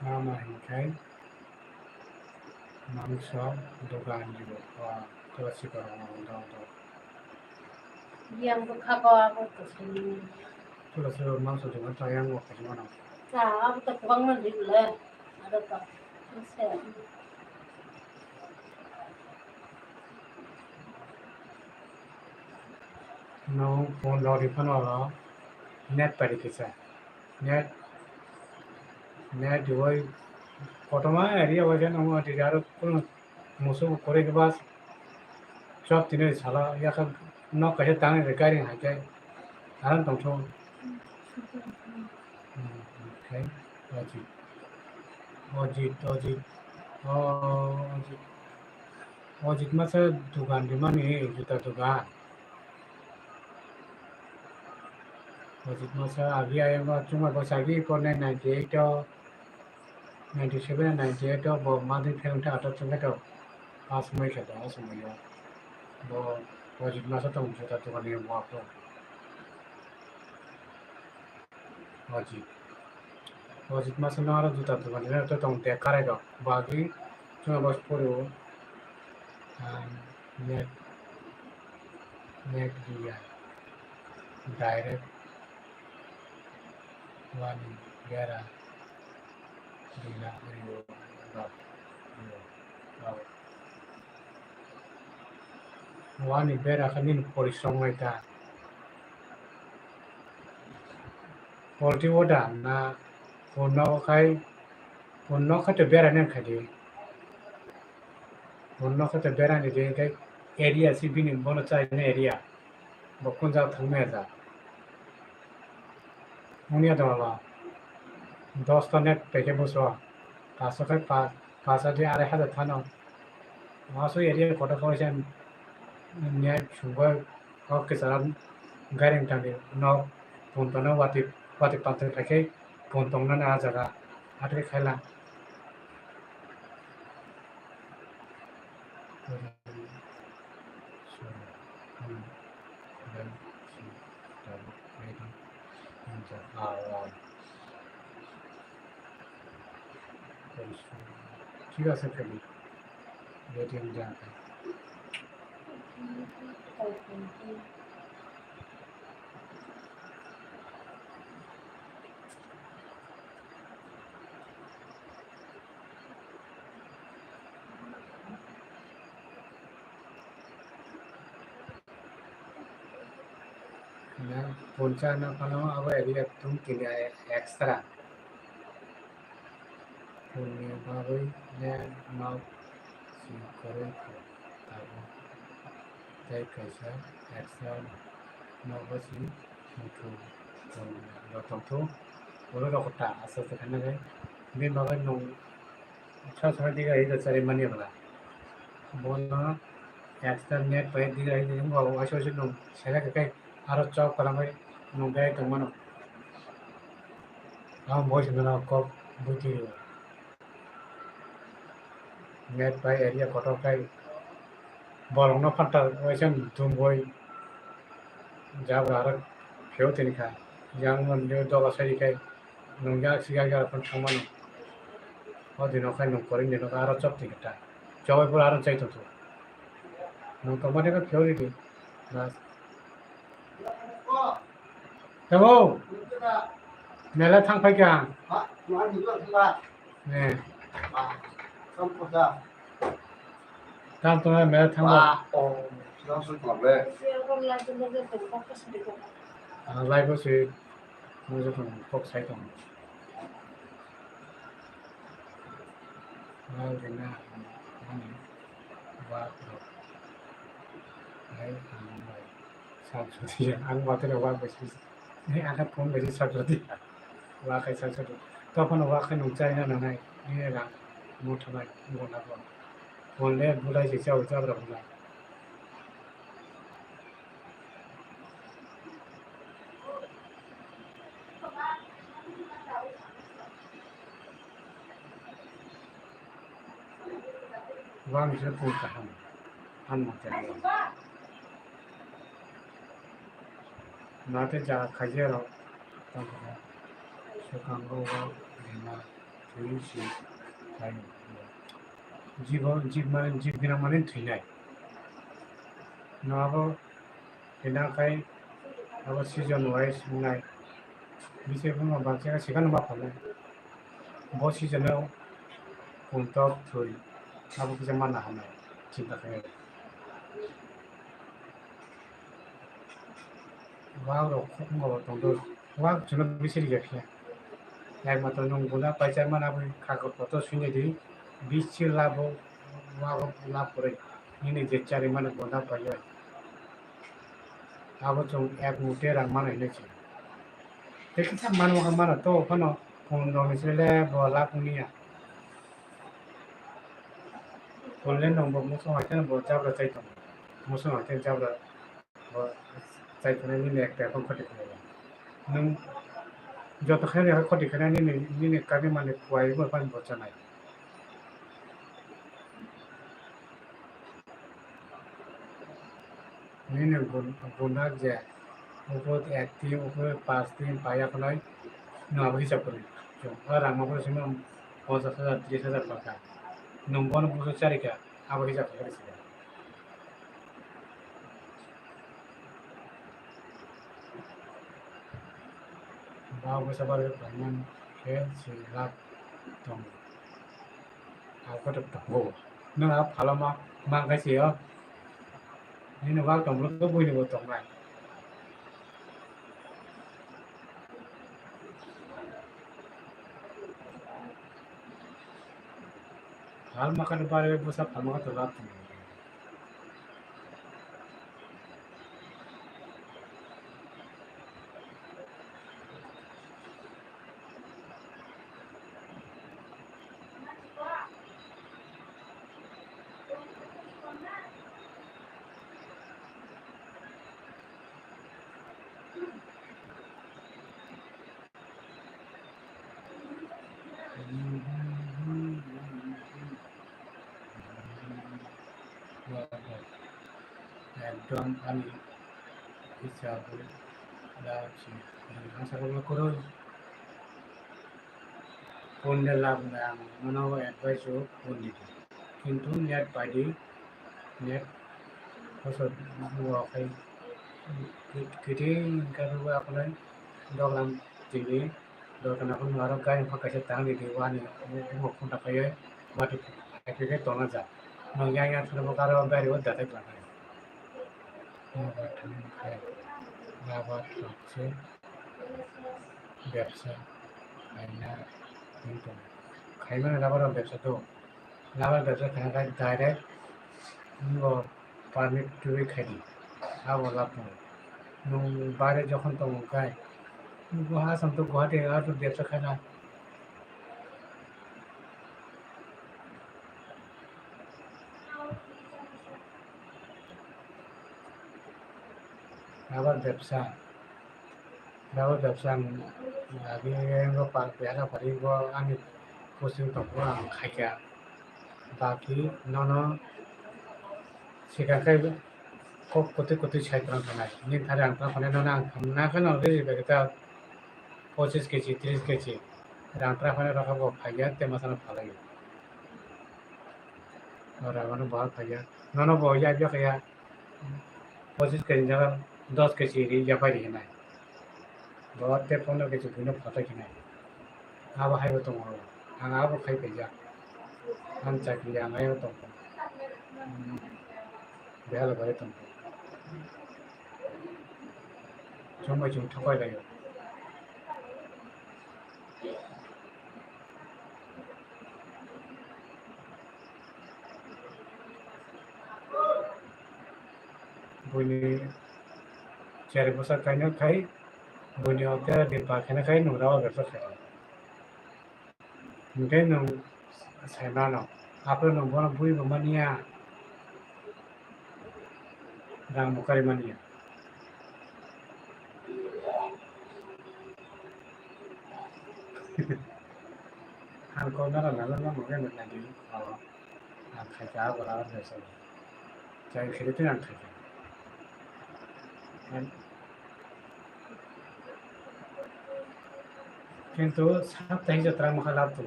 나마니까 망서 도가니로 와 그렇지가 않아 yang berkhabar aku kesini. 그래서 망서 좀 다양한 거 가지고 나 Nah, aku terkuangnya di bulan. Ada tak? Saya. 너 폰 러리 판와라 넷 빠리겠어 넷 디와이 포토마 area वजन हम डिजारो कुल मुसु करे के बाद सब तिने साला या का न कहे ताने रिगारिंग है के आन तंथो ओके अजित मासे दुकान दिमानी जुता दुकान अजित मासे आगे आएगा चुमा बसागी पने 98 97 98 ब मादि फेंटा आटा चंगेटो पास में खेदा समय ब अजित मासे तो जुता दुकान ये वापरो अजित मासे नारा जुता दुकान ये तो तुम देख करेगा बाकी चुमा बस पूरे नेट दिया डायरेक्ट वन ग्यारह दिला वन बेरा खानी परिश्रम होता पोल्ट्री वोटा ना पुन्नो खाते बेरा नहीं खाते पुन्नो खाते बेरा नहीं दे के एरिया सी भी नहीं बोलो चाहिए एरिया बकुन जाओ थंग में जा उन्हीं तो वाला 10 टा नेट पैके बसवा पास का पास आदि आरे हाथ थानो मासो एरिया कोटा फंक्शन नेट सुबह और के सारा गारिंग टांगे नो फोन तो ना वाती पाते पैके फोन तो ना आ जगह आटे खाइला ঠিক আছে ফেলি এটিএম জানতে na punca na pano abo area tum kini extra punya bagai ne mau si kore ko tabo tai kaisa extra mau basi mutu lo tong tu bolo lo kota asa se kana gai bin bagai nong sa sa diga ida cari mani bala bono extra net pai diga ida ngo aso se nong sela kai aro chop kalamai nong gai tong mano ang voice na ko buti net pai area koto kai bolong no phanta oisan tum boy jabra ar pheo tin kha yang mon de doga sai kai nong jak siga ga phan thangman o dino khai nong korin dino aro chop ti ta choi pura aro chai to nong to mane ka pheo ri bas tabo mela thang phai kya ne tam to mela thang ba lai bo se mo je thong phok sai tong lai de na ani wa to ai ai sa chu ti ang wa te wa ba si ni ana phone ba si sa chu ti wa kai sa chu to phone wa kai nong chai na na nai ni la mo thai mo na ko phone le bulai si chau chau ra bulai wang se pu ka han ma te na te ja khaje ro ta ko se kan ro wa na thui si kai জীব বিনা মানে থুইনাই নआबो बिना kai abo season wise nai bise buno bakse ka sikan ma phale bo season ao puntok thui abo bisa mana hanai cinta kai wow ro khop ngo tong do wow chuno bise ri gakhia এক মাত্র নং গুনা পাইচার মানে আমি কাগজ পত্র শুনে দিই বিশ লাভ লাভ করে ini jecari mana gona payo abo chung এক মুটে রাং মানে নেছি দেখি সব mana to kono kono ni sele bola punia kolen nong bo muso haten bo jabra chai to muso haten jabra bo chai to ni nek ta kon khoti nung যত খানে খটি খানে ni kabi mane kuai bo pan bo chanai ni guna je উপর 1 দিন উপরে 5 দিন পায়া ফলাই না হিসাব করে আর রাং মাপরে সিনো 50,000 30,000 টাকা নম্বর বুঝো চারিকা আবার হিসাব করে बाव को सबर भ्रमण के सिलाप दं आको त तंगो नों आ फालामा मांगासियो नि नो बाव दंलो को बयनो दंबाय हाल माखान बारे बसा फामा तो लाप একদম আমি হিসাব লাছি আশা করব করো ফোন লাভ না মনে হয় অ্যাডভাইস ও ফোন দিতে কিন্তু নেট পাইদি নেট ফসল ওয়াকাই কেটে কারো আপনার দগলাম টিভি দোকান এখন আরো গাই ফাঁকাছে তাহলে ওয়ানি ফোন টাকায় বাটি একে তোনা যা নঙ্গাই আর কারো বাইরে দাতে পাঠায় আবার হচ্ছে ব্যবসা খাইনা কিন্তু খাইনা আবার ব্যবসা তো আবার ব্যবসা খানা খাই ডাইরেক্ট পারমিট টুই খাই আবার লাভ নং বাইরে যখন তো খাই আসাম তো গুয়াহাটি আর তো ব্যবসা খানা আবার ব্যবসা আগে বেড়া পারি আমি কোচিং তখন आं खायखाया बाकी none सिखाखै kok kote sai terang tanai ni thare ang terang panai nona na kan already kita 25 KG 30 KG rang terang panai rakabo phaya te masana phalai ora mano bahut phaya nono bo ya bya kaya 25 KG জায়গা 10 KG রি ya pai ri nai bahut te 15 KG bino phata ki nai aba hai bo tong ang abo khai pe ja ang chakri ang ayo tong behal bare tong 정말 좀 턱을 내요. Bunyi cari pusat kayaknya kai bunyi hotel di pakainya kai nurawa besok kai. Mungkin nung saya nano apa nung bona bui bumania dan mukari mania. Angko nara nala na mungkin nanti kalau kai kaya berawat besok. Cari kiri yang kai. কিন্তু সাপ্তাহিক যাত্রা মুখা লাভ তো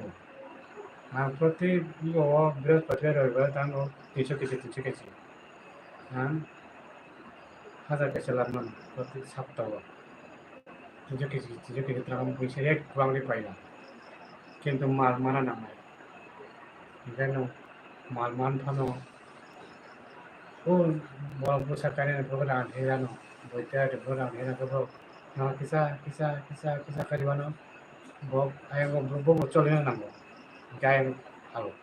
প্রতি বৃহস্পতিবার রবিবার তাঙ্গ 300 KG 1000 KG লাভ মান প্রতি সপ্তাহ 300 কেজি তাঙ্গ পয়সা এক বাংলি পাইলাম কিন্তু মাল মানা নামায় এখানে মাল মান ফানো ও বড় পোশাক কানে প্রোগ্রাম হেরানো বইতে প্রোগ্রাম হেরানো না কিসা করিবানো bok ayang bok bocor na namo gaya halo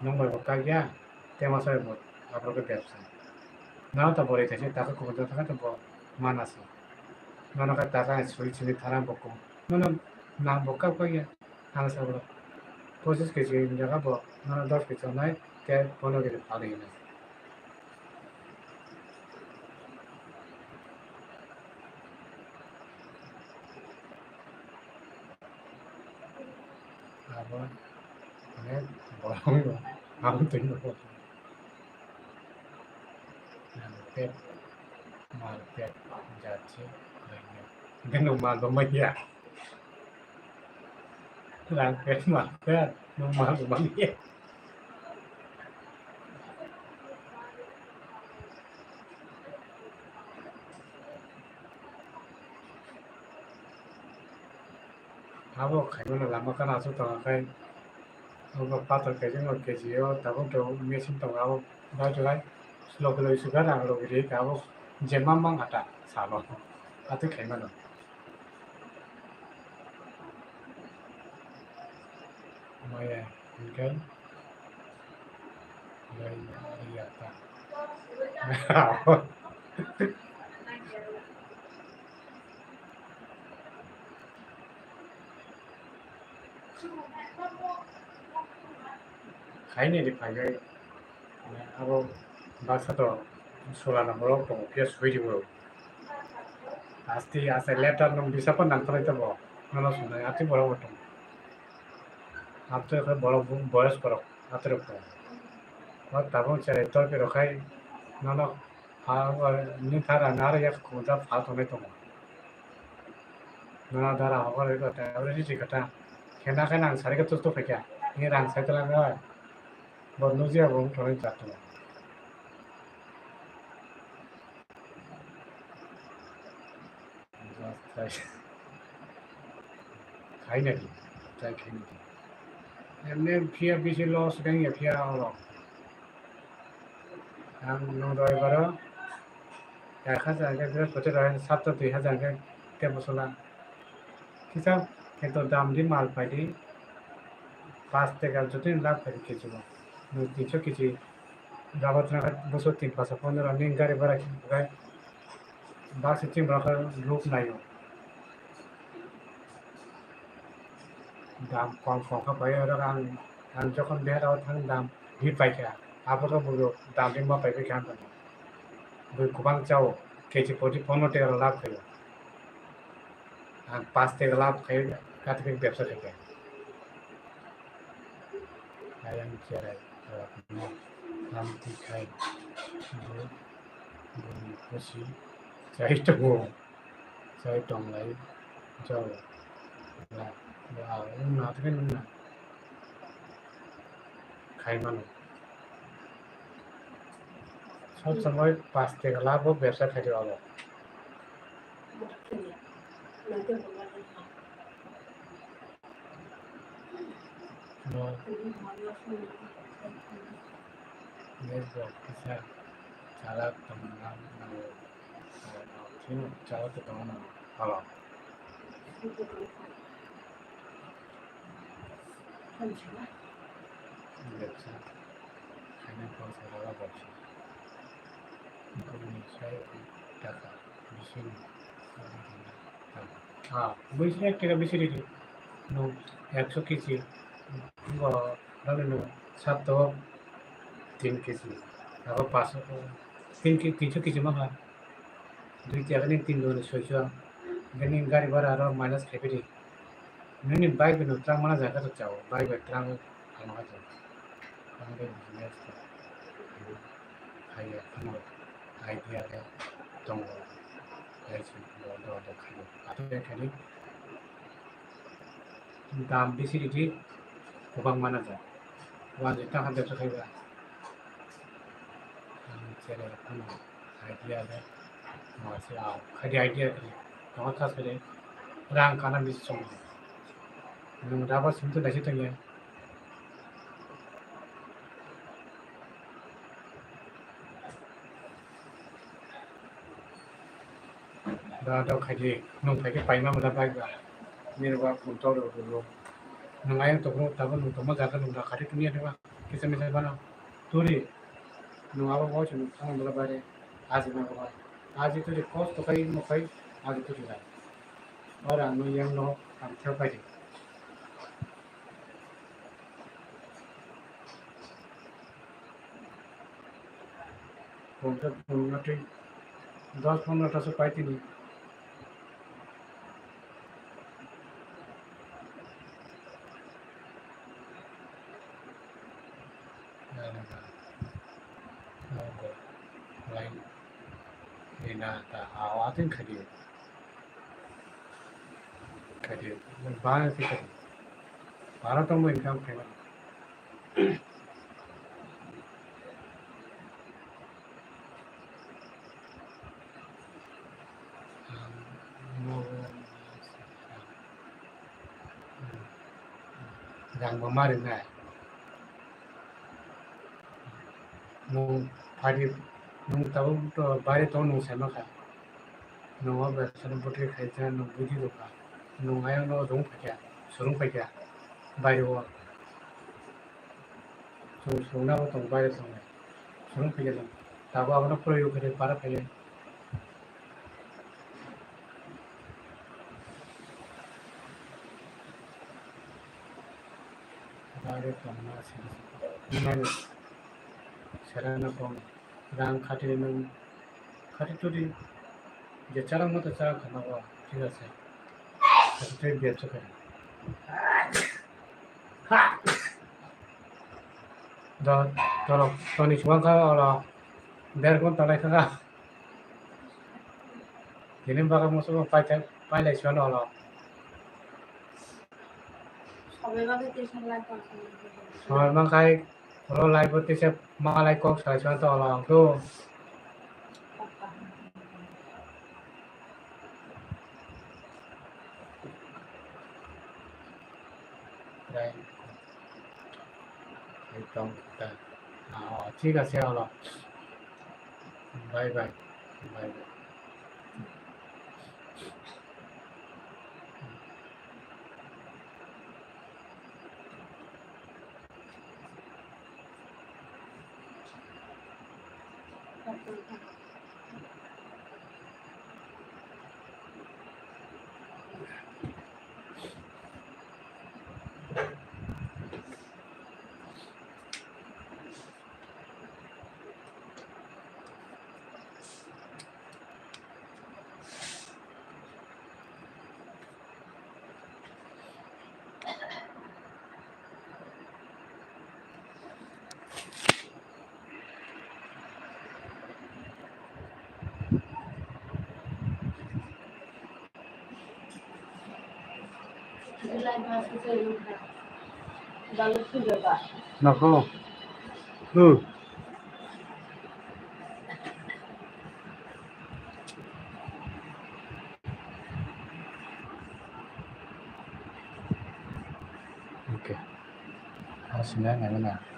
nomor bok kagya tema saya bok apro ke ব্যবসা না তো বলে থাকে টাকা কত টাকা তো মানাস না ka টাকা ছুই ছুই থারা বক না বক কগya ang sa bok 25 কেজি জায়গা বক না 10 কেজি নাই কে 15 কেজি পালি না আবার মানে বড় আমি তো পেট মার্কেট যাচ্ছে কেন মাল মাইয়া রাঙ্কেট মার্কেট মাল মাইয়া abo খাইনো লামা কানা আছো তঙাখাই abo পাতর কেজি নট কেজিও তাবো তো মেশিন তঙাবো দাজলাই স্লোকলৈ সুগার আংলো গিরি কাবো জেমাম্বাং আটা সালো আতে খাইমানো Maya, kan? Iya, tak. Kayaknya dipakai. Aku bahasa tuh soalnya bro, dia suwi bro. Pasti asal letter nung bisa pun nang itu bro. Nono sunai, ati bro bro. Ati kan bro boys bro, ati bro. और तबों चले तो फिर रखाई नोनो और नहीं था नारे या खुदा फालतू में तो नोनो दारा होगा रे तो टैबलेट ही चिकटा खेना खेना सारे का तो फेंका ये रंग से तो लगा बंदूक जी अब हम थोड़ी जाते हैं खाई नहीं चाहे खाई नहीं हमने फिर बीच लॉस करेंगे फिर आओ हम नो ड्राइवर 1000কে বৃহস্পতি রয়েন 7 2000কে টেবসলা কিসা কিন্তু দাম দি মাল পাইদি 5 টাকা যদি লাভ পাই কিছু 300 কিছু দাবত না বছর 3 5 15 নিন গাড়ি ভাড়া কি ভাই বাস চিম রাখার লোক নাই দাম কম কম পাই আর আন যখন বেহারাও থাং দাম ভিড় পাইখা আবার বলো দাম দি মা পাইবে কেন বই গোবাং চাও কেজি 15 টাকা লাভ খাইল আর 5 টাকা লাভ খাই কাতে ব্যবসা থেকে ayam cerai nanti kai bumi bersih saya tong lai jauh lah wow nggak tuh kan nggak kai mana সব সময় 5 টাকা লাভ ও ব্যবসা খাইতে পারবো bisa cara teman sini cara teman kalau ব্যবসা খানা খাওয়া ছাড়া ব্যবসা saya টাকা বেশি হ্যাঁ বেশি 1 টাকা বেশি দিদি 100 কেজি ধরেন 3 কেজি তারপর 300 কেজি মাখা 2 টাকা নিয়ে 3 ধরে 600 গাড়ি গাড়ি ভাড়া আরো মাইনাস খাইবে রে নইনি বাইক বেনো ট্রাক মানা জায়গা তো চাও বাইক ট্রাক আমার কাছে আমাদের বিজনেস খাইয়া কোনো আইডিয়া দङ খাইছি দর খাইব আতো খালি দাম বেশি দিদি गोबां माना जा वाजे टाका व्यवसा खाइबा जेरै आइडिया मासे खालि आइडिया नङा थासरे रां खाना बेसे सम नों दाबा सिमथ' दाइसे थांया दा खालि नों खालि पाइमा मोदा बाइबा मेरबा फुंटाव दो nungai to ko ta ko to ma ga ka nunga khari tunia dewa kisa misa bana turi nunga ba mo chun sang bala bare आज में ba आज तो जे cost to kai mo kai आज तो जे और anu yang no am theo pai কোনটা কোনটা 10-15টা সে পাইতি নি lain ina ta awatin khadi bana se khadi bara to mo income khaiba yang mamarin na nung hari nung tahu to bare to nung sama ka nung apa sana putri kaya nung budi to ka nung ayo no rong pakai surung pakai bare wa so suna ko tong bare tong surung pakai tong tahu apa na proyek kare para pakai bare tong na sini sarana pong rang khati nung khati turi যে চারা মতো চা খাওয়া ঠিক আছে সেটাই ব্যবসা করে ধরো টনি সুগাং খাওয়া দেড় ঘন্টা লাই থাকা দিনে বাগা মতো পাইলাই শোন হলো সবাই বাংখাই হলো লাইভ হতেছে মালাই কক সাড়ে ছয় তো হলো তো একদম ঠিক আছে হলো bye bye Bye. Nako. Okay. Sini ngày nào?